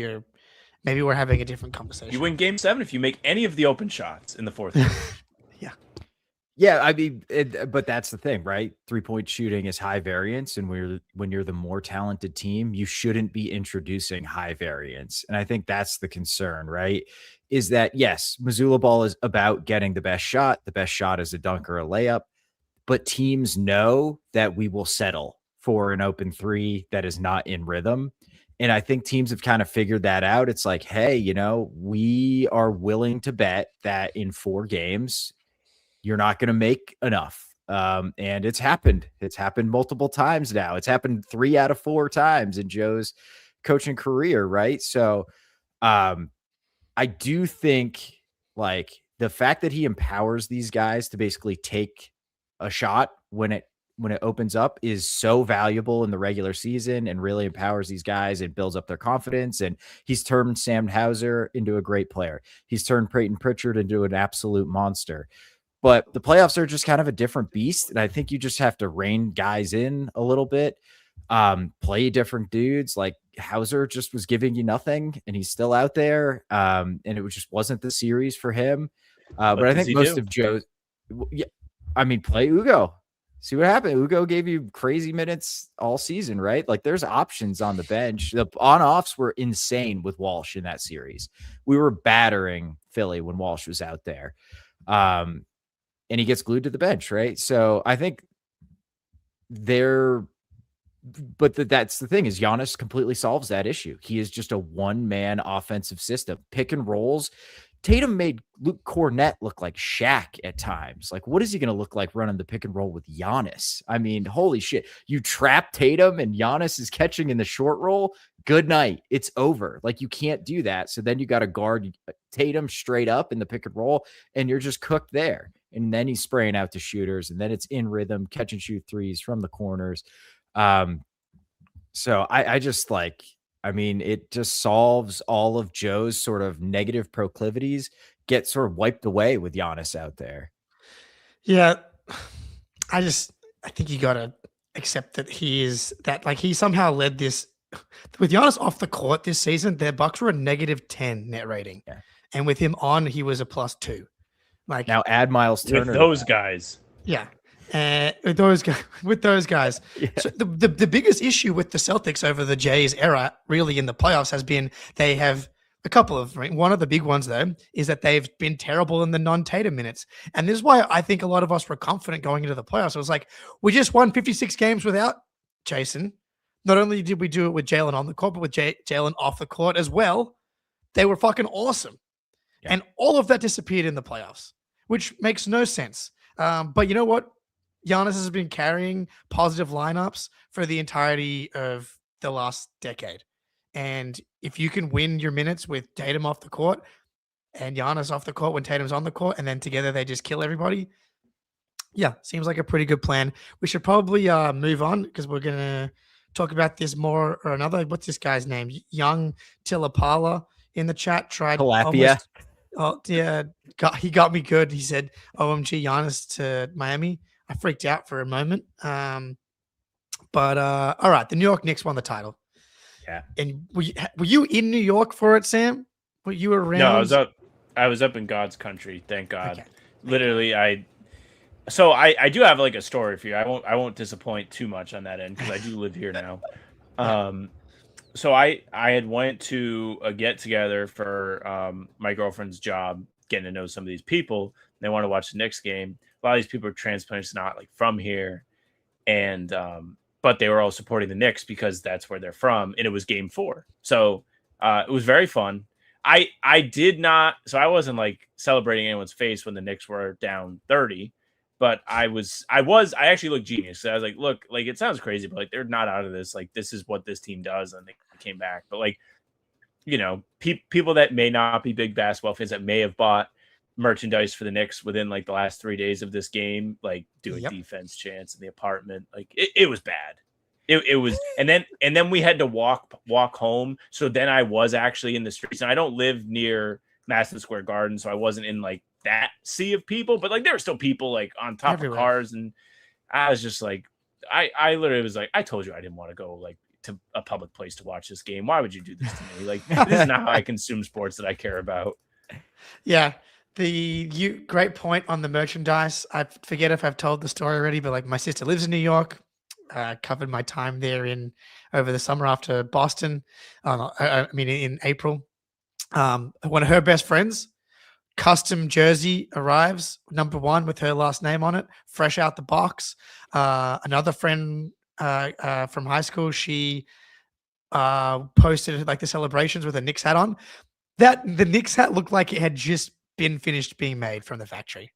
maybe we're having a different conversation. You win game 7 if you make any of the open shots in the fourth quarter. Yeah, I mean, but that's the thing, right? 3-point shooting is high variance, and when you're the more talented team, you shouldn't be introducing high variance. And I think that's the concern, right? Is that yes, Missoula ball is about getting the best shot. The best shot is a dunk or a layup, but teams know that we will settle for an open 3 that is not in rhythm. And I think teams have kind of figured that out. It's like, hey, we are willing to bet that in 4 games, you're not going to make enough. And it's happened. It's happened multiple times now. It's happened 3 out of 4 times in Joe's coaching career, right? So I do think like the fact that he empowers these guys to basically take a shot when it opens up is so valuable in the regular season and really empowers these guys and builds up their confidence. And he's turned Sam Hauser into a great player. He's turned Peyton Pritchard into an absolute monster. But the playoffs are just kind of a different beast. And I think you just have to rein guys in a little bit, play different dudes. Like Hauser just was giving you nothing and he's still out there. And it just wasn't the series for him. But I think most of Joe's, play Ugo. See what happened. Ugo gave you crazy minutes all season, right? Like there's options on the bench. The on-offs were insane with Walsh in that series. We were battering Philly when Walsh was out there. And he gets glued to the bench, right? So I think that's the thing is Giannis completely solves that issue. He is just a one-man offensive system. Pick and rolls. Tatum made Luke Cornett look like Shaq at times. Like, what is he going to look like running the pick and roll with Giannis? I mean, holy shit. You trap Tatum and Giannis is catching in the short roll. Good night. It's over. Like, you can't do that. So then you got to guard Tatum straight up in the pick and roll, and you're just cooked there. And then he's spraying out to shooters, and then it's in rhythm, catch and shoot threes from the corners. So I just like, it just solves all of Joe's sort of negative proclivities, get sort of wiped away with Giannis out there. Yeah. I think you got to accept that he somehow led this with Giannis off the court this season. Their Bucks were a -10 net rating. Yeah. And with him on, he was a +2. Like now add Miles Turner with those guys. Yeah. with those guys. Yeah. So the biggest issue with the Celtics over the Jays era, really in the playoffs, has been they have a couple of. One of the big ones though is that they've been terrible in the non-Tatum minutes, and this is why I think a lot of us were confident going into the playoffs. It was like we just won 56 games without Jason. Not only did we do it with Jalen on the court, but with Jalen off the court as well. They were fucking awesome, and all of that disappeared in the playoffs, which makes no sense. But you know what? Giannis has been carrying positive lineups for the entirety of the last decade. And if you can win your minutes with Tatum off the court and Giannis off the court when Tatum's on the court, and then together they just kill everybody, yeah, seems like a pretty good plan. We should probably move on because we're going to talk about this more or another. What's this guy's name? Young Tilapala in the chat tried Tilapia. Oh, yeah, he got me good. He said, OMG Giannis to Miami. I freaked out for a moment. But all right, the New York Knicks won the title. Yeah. And were you in New York for it, Sam? Were you around? No, I was up in God's country, thank God. Okay. Literally, I do have like a story for you. I won't disappoint too much on that end because I do live here now. So I had went to a get together for my girlfriend's job, getting to know some of these people. They want to watch the Knicks game. A lot of these people are transplants, not like from here, and but they were all supporting the Knicks because that's where they're from, and it was Game 4. So it was very fun. I did not, so I wasn't like celebrating anyone's face when the Knicks were down 30. But I actually looked genius. So I was like, look, like it sounds crazy, but like they're not out of this. Like this is what this team does, and they came back. But like, you know, people that may not be big basketball fans that may have bought merchandise for the Knicks within like the last 3 days of this game, like doing defense chants in the apartment, like it was bad. It was, and then we had to walk home. So then I was actually in the streets, and I don't live near Madison Square Garden, so I wasn't in like that sea of people, but like there were still people like on top everywhere. Of cars, and I was just like, I literally was like, I told you I didn't want to go like to a public place to watch this game. Why would you do this to me? Like this is not how I consume sports that I care about. Yeah, great point on the merchandise. I forget if I've told the story already, but like my sister lives in New York. Covered my time there over the summer after Boston. I mean in April. One of her best friends. Custom jersey arrives, number 1 with her last name on it, fresh out the box. Another friend from high school, she posted like the celebrations with a Knicks hat on. The Knicks hat looked like it had just been finished being made from the factory.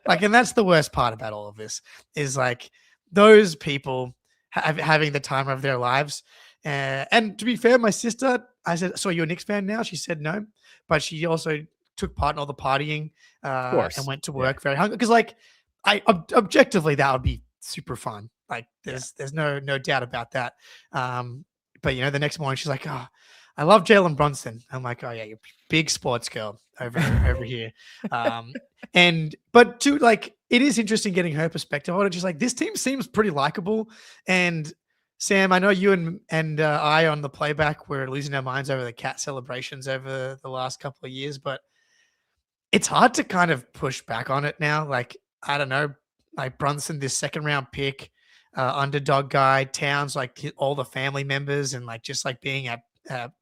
Like, and that's the worst part about all of this is like those people having the time of their lives. And to be fair, my sister, I said, so you're a Knicks fan now? She said no, but she also took part in all the partying and went to work very hungry. Because like objectively, that would be super fun. Like there's no doubt about that. But you know, the next morning she's like, oh, I love Jalen Brunson. I'm like, oh yeah, you're a big sports girl over here. But too, like, it is interesting getting her perspective on it. Just like this team seems pretty likable. And Sam, I know you and I on the playback were losing our minds over the cat celebrations over the last couple of years, but it's hard to kind of push back on it now. Like, I don't know, like Brunson, this 2nd round pick, underdog guy, Towns, like all the family members, and like just like being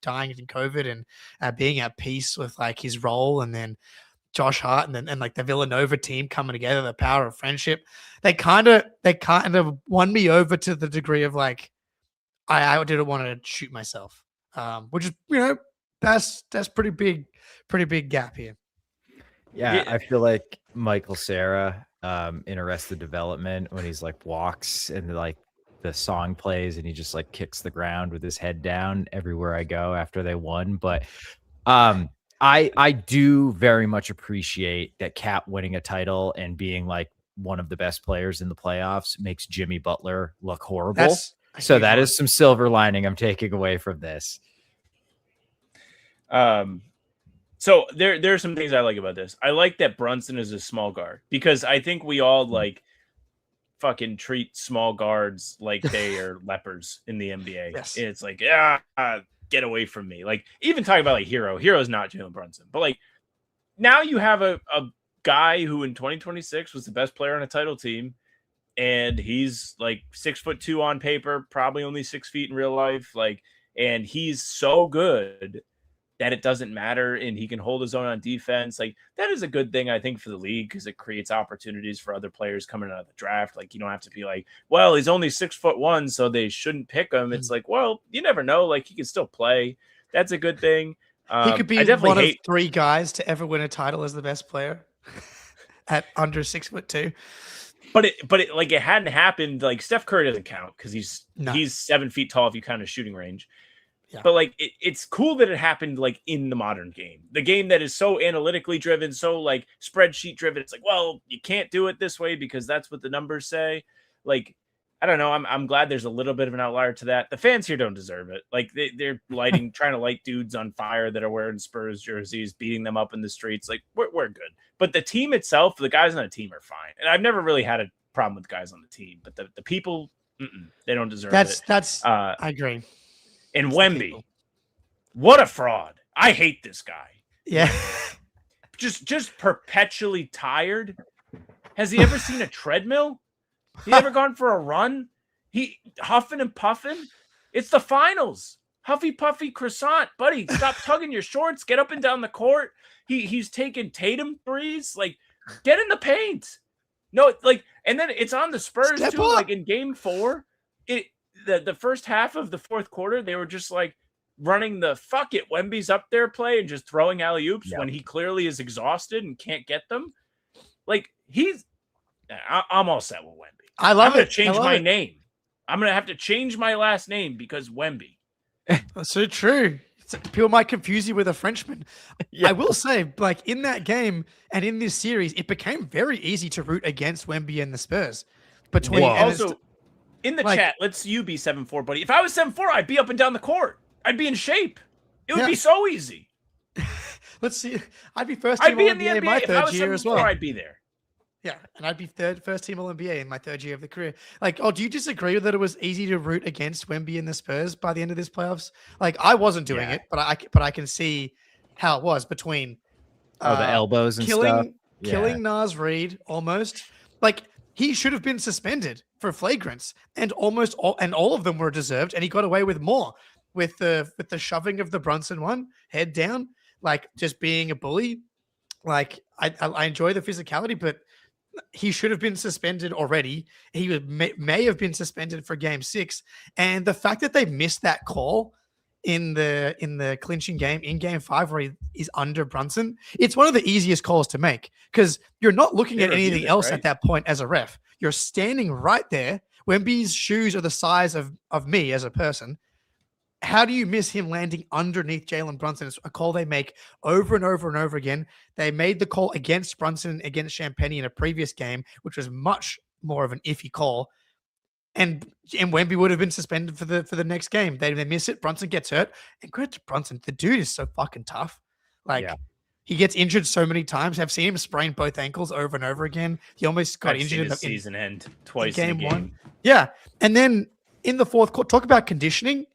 dying in COVID and being at peace with like his role, and then Josh Hart and like the Villanova team coming together, the power of friendship. They kind of won me over to the degree of like I didn't want to shoot myself, which is, you know, that's pretty big gap here. Yeah, I feel like Michael Cera in Arrested Development when he's like walks and like the song plays and he just like kicks the ground with his head down everywhere I go after they won. But I do very much appreciate that Cat winning a title and being like one of the best players in the playoffs makes Jimmy Butler look horrible. So that is some silver lining I'm taking away from this. So there are some things I like about this. I like that Brunson is a small guard because I think we all like fucking treat small guards like they are lepers in the NBA. Yes. It's like, get away from me. Like even talking about like Hero's not Jalen Brunson, but like now you have a guy who in 2026 was the best player on a title team and he's like 6'2" on paper, probably only 6 feet in real life. Like, and he's so good that it doesn't matter, and he can hold his own on defense. Like, that is a good thing, I think, for the league, because it creates opportunities for other players coming out of the draft. Like, you don't have to be like, well, he's only 6'1", so they shouldn't pick him. It's like, well, you never know. Like, he can still play. That's a good thing. He could be one of 3 guys to ever win a title as the best player at under 6'2". But it like, it hadn't happened. Like, Steph Curry doesn't count because he's 7 feet tall if you count his shooting range. Yeah. But like, it's cool that it happened like in the modern game, the game that is so analytically driven, so like spreadsheet driven. It's like, well, you can't do it this way because that's what the numbers say. Like, I don't know. I'm glad there's a little bit of an outlier to that. The fans here don't deserve it. Like, they're trying to light dudes on fire that are wearing Spurs jerseys, beating them up in the streets. Like, we're good. But the team itself, the guys on the team are fine. And I've never really had a problem with guys on the team, but the people, they don't deserve it. I agree. And Wemby, what a fraud. I hate this guy. Yeah. just perpetually tired. Has he ever seen a treadmill? He ever gone for a run? He huffing and puffing. It's the finals. Huffy puffy croissant, buddy. Stop tugging your shorts. Get up and down the court. He's taking Tatum threes. Like, get in the paint. No, like, and then it's on the Spurs too. Like, in game 4, the first half of the fourth quarter, they were just like running the fuck it, Wemby's up there play and just throwing alley-oops when he clearly is exhausted and can't get them. Like, I'm all set with Wemby. I love it. I'm going to change my name. I'm going to have to change my last name because Wemby. That's so true. People might confuse you with a Frenchman. Yeah. I will say, like, in that game and in this series, it became very easy to root against Wemby and the Spurs. Also, in the chat, let's you be 7'4", buddy. If I was 7'4", I'd be up and down the court. I'd be in shape. It would be so easy. Let's see. I'd be first team All-NBA in my third year as well. I'd be there. Yeah, and I'd be first team All-NBA in my third year of the career. Like, do you disagree that it was easy to root against Wemby and the Spurs by the end of this playoffs? Like, I wasn't doing it, but I can see how it was between the elbows and stuff. Killing Naz Reid almost. Like, he should have been suspended for flagrants, and all of them were deserved, and he got away with more with the shoving of the Brunson one, head down, like, just being a bully. Like, I enjoy the physicality, but he should have been suspended already. He may have been suspended for game 6, and the fact that they missed that call in the clinching game in game 5 where he is under Brunson, it's one of the easiest calls to make because you're not looking at anything else at that point as a ref. You're standing right there. Wemby's shoes are the size of me as a person. How do you miss him landing underneath Jalen Brunson? It's a call they make over and over and over again. They made the call against Brunson, against Champagny in a previous game, which was much more of an iffy call. And Wemby would have been suspended for the next game. They miss it. Brunson gets hurt. And credit to Brunson, the dude is so fucking tough. Like, he gets injured so many times. I've seen him sprain both ankles over and over again. He almost got injured in the season end twice in game 1. Yeah, and then in the fourth quarter, talk about conditioning.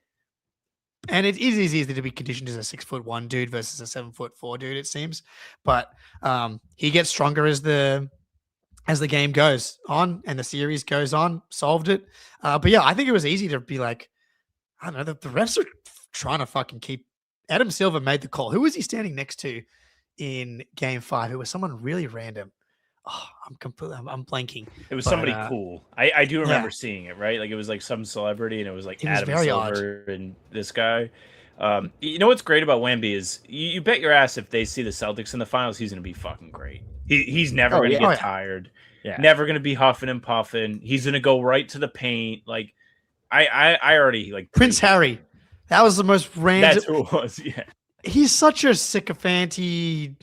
And it is easy to be conditioned as a 6'1" dude versus a 7'4" dude, it seems. But he gets stronger as the game goes on and the series goes on. Solved it. But yeah, I think it was easy to be like, I don't know, the refs are trying to fucking keep. Adam Silver made the call. Who was he standing next to in game 5? It was someone really random. Oh, I'm blanking. It was somebody cool. I do remember seeing it, right? Like, it was like some celebrity, and it was like Adam Silver and this guy. You know what's great about Wemby is you bet your ass if they see the Celtics in the finals, he's going to be fucking great. He's never going to get tired. Yeah. Never going to be huffing and puffing. He's going to go right to the paint. Like, I already like Prince Harry. That was the most random. That's who it was. Yeah. He's such a sycophanty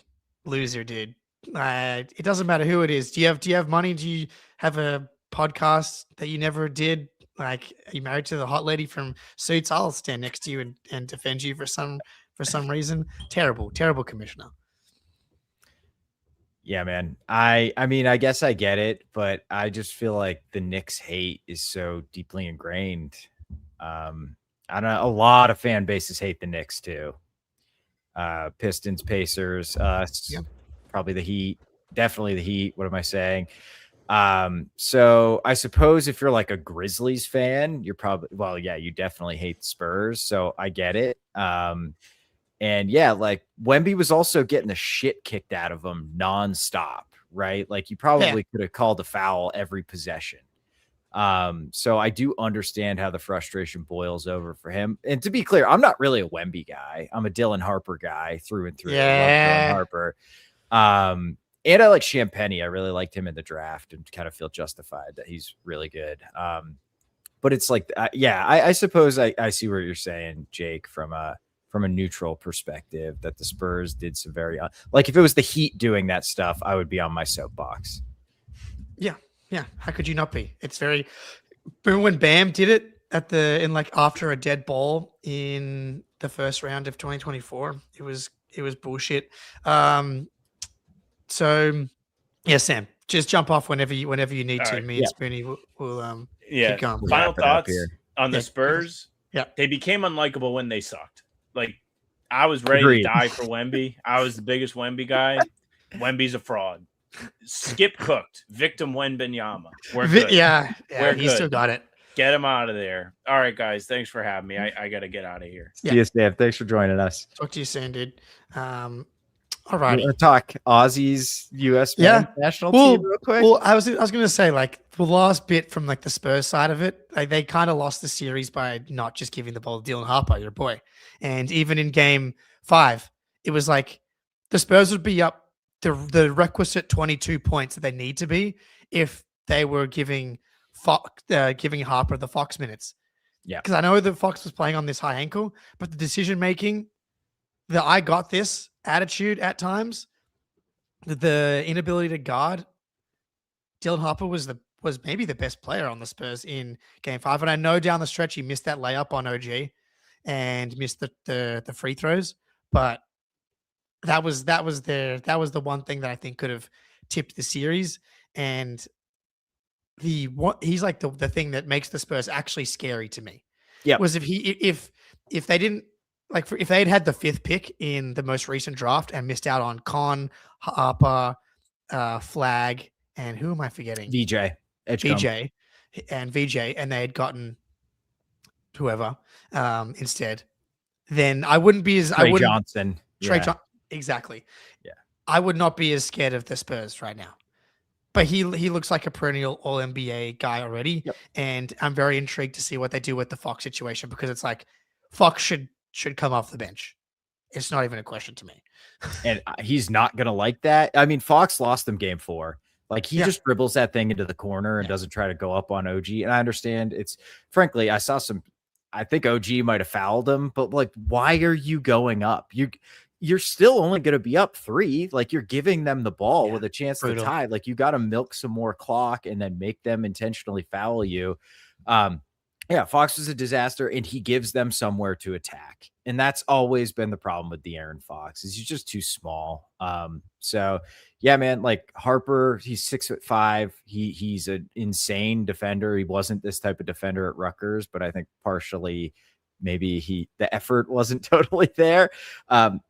loser, dude. It doesn't matter who it is. Do you have money? Do you have a podcast that you never did? Like, are you married to the hot lady from Suits? I'll stand next to you and defend you for some reason. Terrible commissioner. Yeah, man. I mean, I guess I get it, but I just feel like the Knicks hate is so deeply ingrained. I don't know. A lot of fan bases hate the Knicks too. Pistons, Pacers, us. Yep. Probably the Heat, definitely the Heat. What am I saying? So I suppose if you're like a Grizzlies fan, you're probably, well, yeah, you definitely hate the Spurs. So I get it. And yeah, like Wemby was also getting the shit kicked out of him nonstop, right? Like you probably could have called a foul every possession. So I do understand how the frustration boils over for him. And to be clear, I'm not really a Wemby guy. I'm a Dylan Harper guy through and through. I love Dylan Harper. And I like Champagny. I really liked him in the draft and kind of feel justified that he's really good. But it's like, I suppose I see what you're saying, Jake, from a neutral perspective, that the Spurs did some very, like if it was the Heat doing that stuff, I would be on my soapbox. Yeah. Yeah. How could you not be? It's very, remember when Bam did it after a dead ball in the first round of 2024? It was bullshit. So yeah, Sam, just jump off whenever you need All to. right. Me and Spoonie will keep going. Final thoughts on the Spurs. Yeah. They became unlikable when they sucked. Like I was ready to die for Wemby. I was the biggest Wemby guy. Wemby's a fraud. Skip cooked. Victim Wembanyama. We're good. Yeah, We're he good. still got it. Get him out of there. All right, guys. Thanks for having me. I got to get out of here. See you, Steve. Thanks for joining us. Talk to you soon, dude. All right. We're talk Aussies, U.S. national team real quick. Well, I was going to say, like, the last bit from like the Spurs side of it, like they kind of lost the series by not just giving the ball to Dylan Harper, your boy. And even in game 5, it was like the Spurs would be up the requisite 22 points that they need to be if they were giving Harper the Fox minutes. Yeah. Because I know that Fox was playing on this high ankle, but the decision making, the I got this attitude at times, the inability to guard, Dylan Harper was maybe the best player on the Spurs in game 5. And I know down the stretch he missed that layup on OG and missed the free throws, but that was the one thing that I think could have tipped the series. And he's like the thing that makes the Spurs actually scary to me. Yeah. Was if they didn't, like, if they had the 5th pick in the most recent draft and missed out on Con, Harper, Flag, and who am I forgetting? VJ, and they had gotten whoever instead, then I wouldn't be as Johnson. Exactly. Yeah. I would not be as scared of the Spurs right now. But he looks like a perennial All-NBA guy already. Yep. And I'm very intrigued to see what they do with the Fox situation, because it's like Fox should come off the bench. It's not even a question to me. And he's not going to like that. I mean, Fox lost them game 4. Like he just dribbles that thing into the corner and doesn't try to go up on OG. And I understand it's, frankly, I think OG might have fouled him, but like, why are you going up? You're still only going to be up 3. Like you're giving them the ball with a chance to tie. Like you got to milk some more clock and then make them intentionally foul you. Fox was a disaster, and he gives them somewhere to attack. And that's always been the problem with De'Aaron Fox, is he's just too small. So yeah, man, like Harper, he's 6'5". He's an insane defender. He wasn't this type of defender at Rutgers, but I think partially maybe the effort wasn't totally there.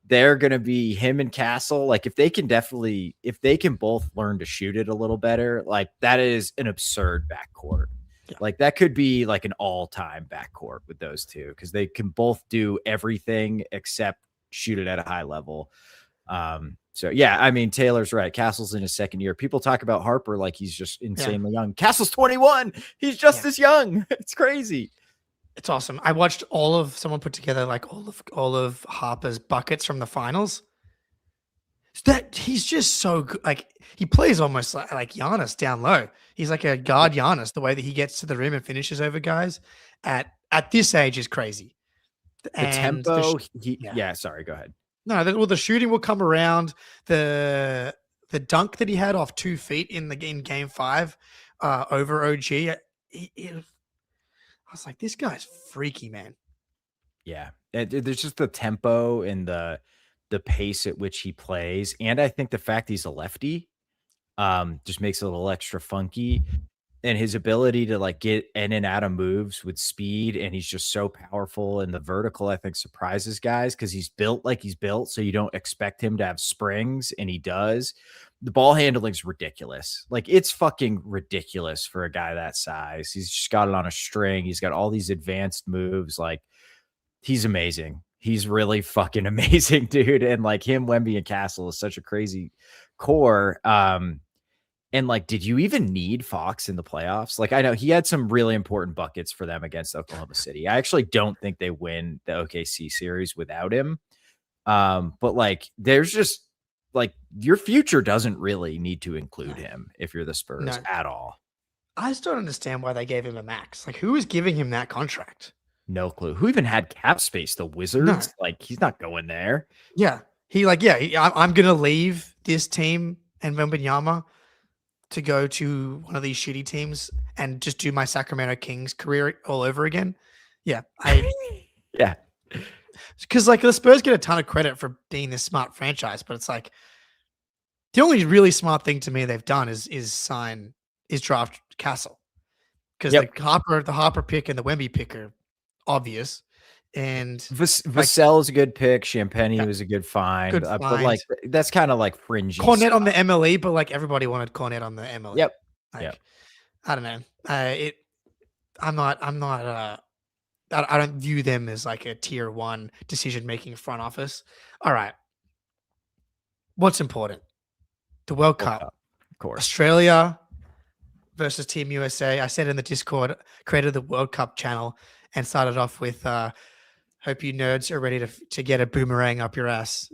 They're going to be him and Castle. Like if they can both learn to shoot it a little better, like that is an absurd backcourt. Yeah. Like that could be like an all-time backcourt with those two, because they can both do everything except shoot it at a high level. So yeah, I mean, Taylor's right. Castle's in his 2nd year. People talk about Harper like he's just insanely young. Castle's 21. He's just as young. It's crazy. It's awesome. I watched someone put together like all of Harper's buckets from the finals. That he's just so good. Like he plays almost like Giannis down low. He's like a guard Giannis. The way that he gets to the rim and finishes over guys at this age is crazy. The tempo. Sorry, go ahead. No, the shooting will come around. The dunk that he had off 2 feet in game 5 over OG. I was like, this guy's freaky, man. Yeah, there's just the tempo and the pace at which he plays, and I think the fact he's a lefty just makes it a little extra funky. And his ability to like get in and out of moves with speed, and he's just so powerful. And the vertical, I think, surprises guys because he's built like he's built, so you don't expect him to have springs, and he does. the ball handling's ridiculous. Like, it's fucking ridiculous for a guy that size. He's just got it on a string. He's got all these advanced moves. Like, he's amazing. He's really fucking amazing, dude. And like him, Wemby, and Castle is such a crazy core. And like, did you even need Fox in the playoffs? Like, I know he had some really important buckets for them against Oklahoma City. I actually don't think they win the OKC series without him. But like, there's just like, your future doesn't really need to include him if you're the Spurs at all. I just don't understand why they gave him a max. Like, who is giving him that contract? No clue. Who even had cap space? The Wizards? No. Like, he's not going there. Yeah. I'm going to leave this team and Wembanyama to go to one of these shitty teams and just do my Sacramento Kings career all over again. Yeah. Yeah. Because like the Spurs get a ton of credit for being this smart franchise, but it's like the only really smart thing to me they've done is draft Castle. Because the Harper pick and the Wemby pick are obvious. And Vassell is a good pick. Champagny was a good find. But like, that's kind of like fringy. Cornet on the MLE, but like everybody wanted Cornet on the MLE. Yep. Like, I don't know. I don't view them as like a tier 1 decision-making front office. All right. What's important? The World Cup. Of course. Australia versus Team USA. I said in the Discord, created the World Cup channel and started off with, hope you nerds are ready to get a boomerang up your ass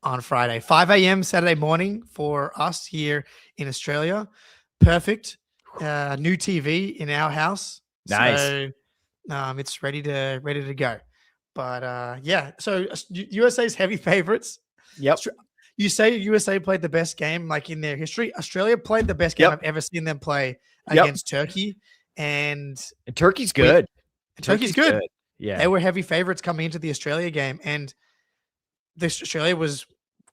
on Friday. 5 a.m. Saturday morning for us here in Australia. Perfect. New TV in our house. Nice. So, it's ready to go. But so USA's heavy favorites. Yep. You say USA played the best game like in their history. Australia played the best game I've ever seen them play against Turkey. And Turkey's good. Turkey's good. Yeah. They were heavy favorites coming into the Australia game. And this Australia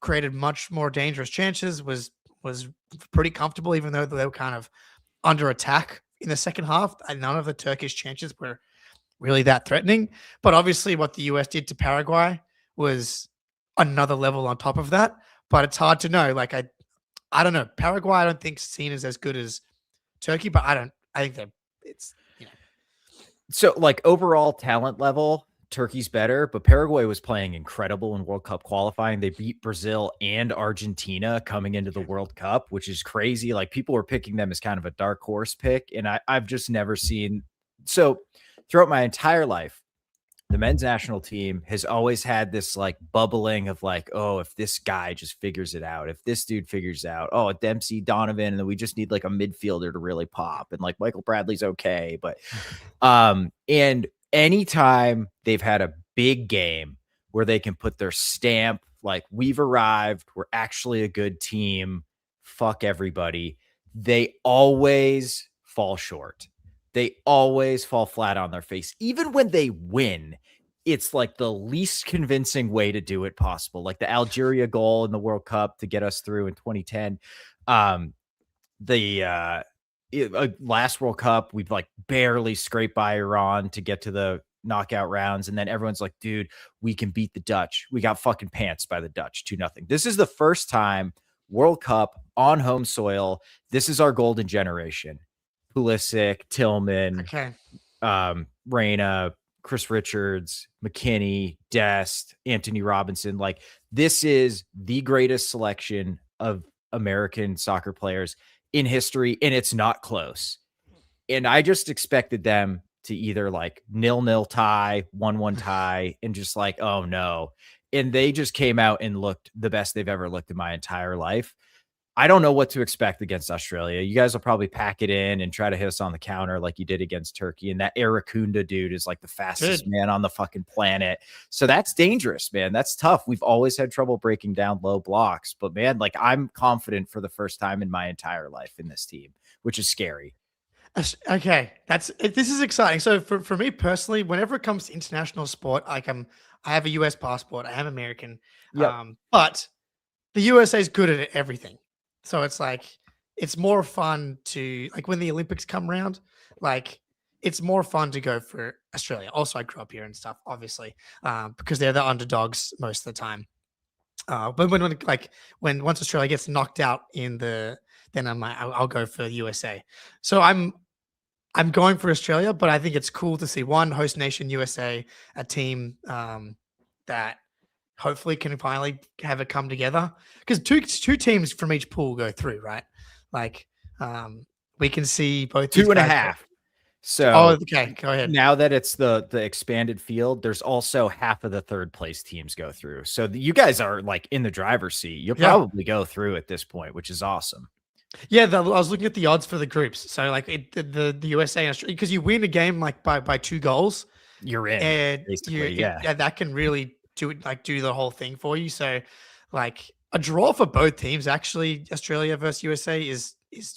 created much more dangerous chances, was pretty comfortable, even though they were kind of under attack in the second half. And none of the Turkish chances were really that threatening. But obviously what the US did to Paraguay was another level on top of that. But it's hard to know. Like, I don't know. Paraguay, I don't think seen as good as Turkey, but I think that it's, So like overall talent level, Turkey's better, but Paraguay was playing incredible in World Cup qualifying. They beat Brazil and Argentina coming into the World Cup, which is crazy. Like, people were picking them as kind of a dark horse pick. And I've just never seen. So throughout my entire life, the men's national team has always had this like bubbling of like, oh, if this guy just figures it out, if this dude figures out, oh, Dempsey, Donovan, and then we just need like a midfielder to really pop. And like Michael Bradley's okay. But, and anytime they've had a big game where they can put their stamp, like, we've arrived, we're actually a good team, fuck everybody, they always fall short. They always fall flat on their face. Even when they win, it's like the least convincing way to do it possible. Like the Algeria goal in the World Cup to get us through in 2010. Last World Cup, we've like barely scraped by Iran to get to the knockout rounds. And then everyone's like, dude, we can beat the Dutch. We got fucking pants by the Dutch, 2-0. This is the first time World Cup on home soil. This is our golden generation. Pulisic, Tillman, Reyna, Chris Richards, McKinney, Dest, Anthony Robinson. Like, this is the greatest selection of American soccer players in history, and it's not close. And I just expected them to either like 0-0 tie, 1-1 tie, and just like, oh no. And they just came out and looked the best they've ever looked in my entire life. I don't know what to expect against Australia. You guys will probably pack it in and try to hit us on the counter like you did against Turkey. And that Arakunda dude is like the fastest man on the fucking planet. So that's dangerous, man. That's tough. We've always had trouble breaking down low blocks. But man, like, I'm confident for the first time in my entire life in this team, which is scary. Okay, this is exciting. So for me personally, whenever it comes to international sport, like I have a US passport. I am American. But the USA is good at everything. So it's like, it's more fun to, like, when the Olympics come around, like, it's more fun to go for Australia. Also, I grew up here and stuff, obviously, because they're the underdogs most of the time. But when once Australia gets knocked out then I'll go for USA. So I'm going for Australia, but I think it's cool to see one host nation USA, a team that hopefully can finally have it come together, because two teams from each pool go through, right? Like we can see both these Two and a guys half. So okay, go ahead. now that it's the expanded field, there's also half of the third place teams go through. So you guys are like in the driver's seat. You'll probably go through at this point, which is awesome. Yeah, I was looking at the odds for the groups. So like the USA and Australia, because you win a game like by 2 goals, you're in. And basically, that can really do the whole thing for you. So like a draw for both teams, actually, Australia versus USA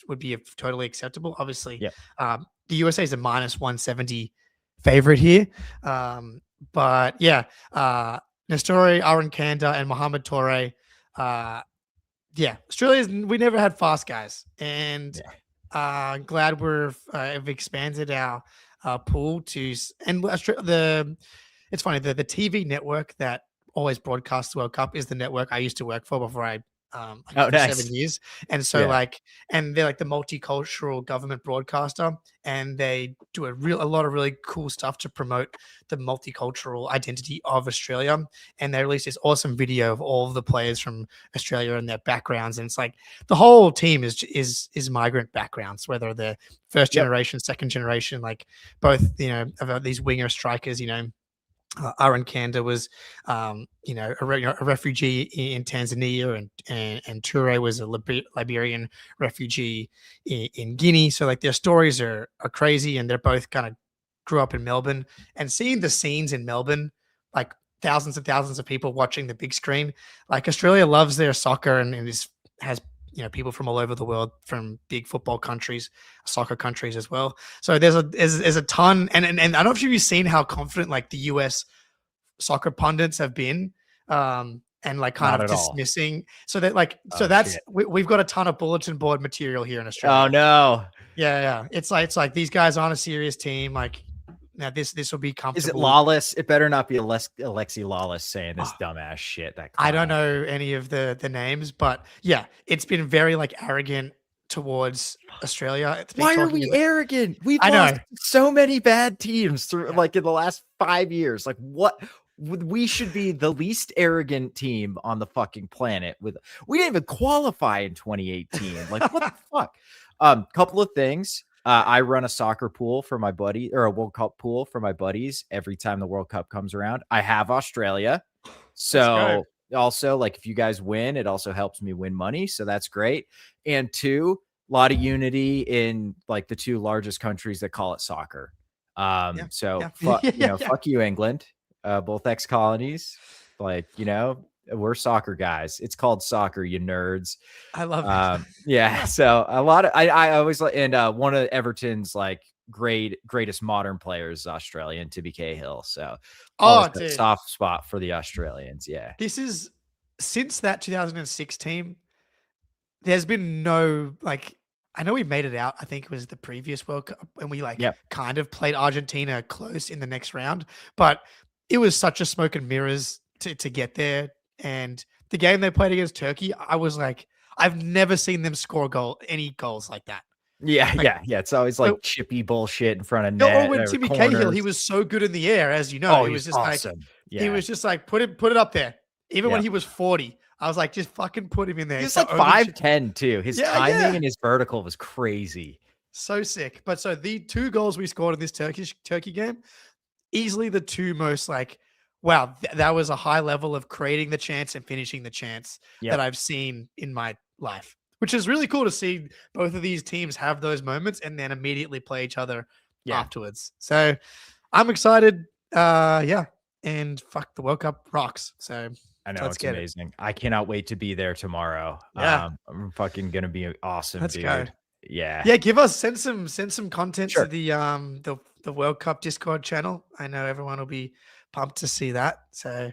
would be totally acceptable. Obviously, the USA is a -170 favorite here. But yeah, Nestori, Aaron Kanda, and Mohamed Toure. We never had fast guys, and glad we've expanded our pool to, and it's funny, the TV network that always broadcasts the World Cup is the network I used to work for before I for 7 years. And so and they're like the multicultural government broadcaster, and they do a lot of really cool stuff to promote the multicultural identity of Australia. And they released this awesome video of all of the players from Australia and their backgrounds. And it's like the whole team is migrant backgrounds, whether they're first generation, second generation, like both, of these winger strikers, Aaron Kanda was, a refugee in Tanzania, and Toure was a Liberian refugee in Guinea. So like their stories are crazy, and they're both kind of grew up in Melbourne, and seeing the scenes in Melbourne, like thousands and thousands of people watching the big screen. Like Australia loves their soccer and has people from all over the world, from big football countries, soccer countries as well. So there's a ton, and I don't know if you've seen how confident like the US soccer pundits have been, and like kind of dismissing. So that we've got a ton of bulletin board material here in Australia. Oh no. Yeah. It's like these guys aren't a serious team. Like now this will be comfortable. Is it Lawless? It better not be Alexi Lawless saying this dumbass shit. I don't know any of the names, but yeah, it's been very like arrogant towards Australia. Why are we arrogant? We've lost so many bad teams through like in the last 5 years. Like what? We should be the least arrogant team on the fucking planet. We didn't even qualify in 2018. Like what the fuck? Couple of things. I run a soccer pool for my buddy, or a World Cup pool for my buddies every time the World Cup comes around. I have Australia. So also, like, if you guys win, it also helps me win money. So that's great. And 2, a lot of unity in like the 2 largest countries that call it soccer. Fuck you, England. Both ex-colonies. Like, we're soccer guys. It's called soccer, you nerds. I love it. Yeah. So a lot of I always like, and one of Everton's like greatest modern players is Australian, Tibby Cahill. So dude, soft spot for the Australians. Yeah. This is since that 2006 team. There's been no like. I know we made it out. I think it was the previous World Cup, and we kind of played Argentina close in the next round, but it was such a smoke and mirrors to get there. And the game they played against Turkey, I was like, I've never seen them score any goals like that. Yeah, It's always like chippy bullshit in front of net. Or when Timmy Cahill, he was so good in the air, as you know. Oh, he was just awesome. He was just like, put it up there. Even when he was 40, I was like, just fucking put him in there. He's like 5'10" too. His timing and his vertical was crazy. So sick. But so the 2 goals we scored in this Turkey game, easily the 2 most like, wow, that was a high level of creating the chance and finishing the chance that I've seen in my life, which is really cool to see both of these teams have those moments and then immediately play each other afterwards. So I'm excited. And fuck, the World Cup rocks. So I know, it's amazing. I cannot wait to be there tomorrow. Yeah. I'm fucking gonna be awesome. Let's dude. go. Yeah. send some content to the World Cup Discord channel. I know everyone will be pumped to see that. So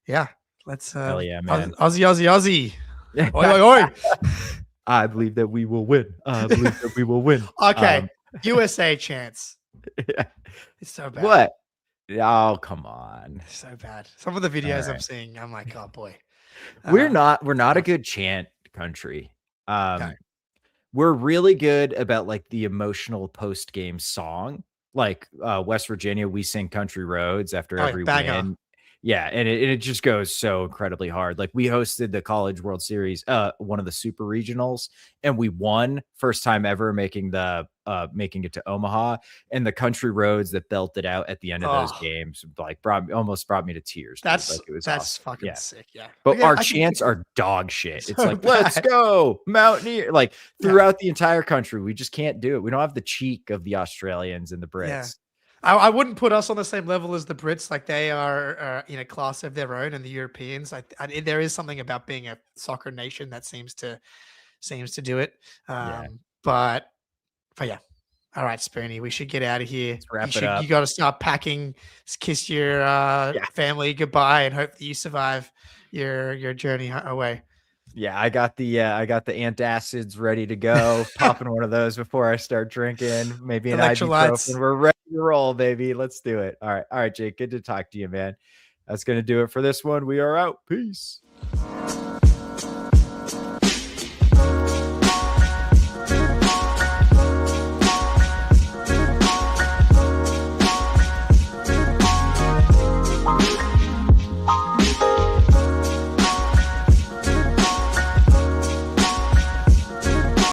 yeah, let's hell yeah, man. Aussie. Oi, oi, oi. I believe that we will win. Okay. USA chance. Yeah. It's so bad. What? Oh, come on. So bad. Some of the videos I'm seeing, I'm like, oh boy. We're not a good chant country. Okay. We're really good about like the emotional post game song. Like West Virginia, we sing Country Roads after Oh, yeah, every banger. win. Yeah, and it just goes so incredibly hard. Like we hosted the College World Series, one of the super regionals, and we won, first time ever making it to Omaha. And the Country Roads that belted out at the end of those games like almost brought me to tears. Dude. That's like it was that's awesome. fucking Yeah. sick. Yeah. But Again, our I can chants think- are dog shit. It's So like, let's bad. go, Mountaineer. Like throughout the entire country, we just can't do it. We don't have the cheek of the Australians and the Brits. Yeah. I wouldn't put us on the same level as the Brits. Like they are in a class of their own, and the Europeans. There is something about being a soccer nation that seems to do it. But yeah. All right, Spoonie, we should get out of here. Let's wrap it up. You got to start packing. Kiss your family goodbye, and hope that you survive your journey away. Yeah, I got the antacids ready to go. Popping one of those before I start drinking. Maybe an ibuprofen. We're ready to roll, baby. Let's do it. All right, Jake. Good to talk to you, man. That's gonna do it for this one. We are out. Peace.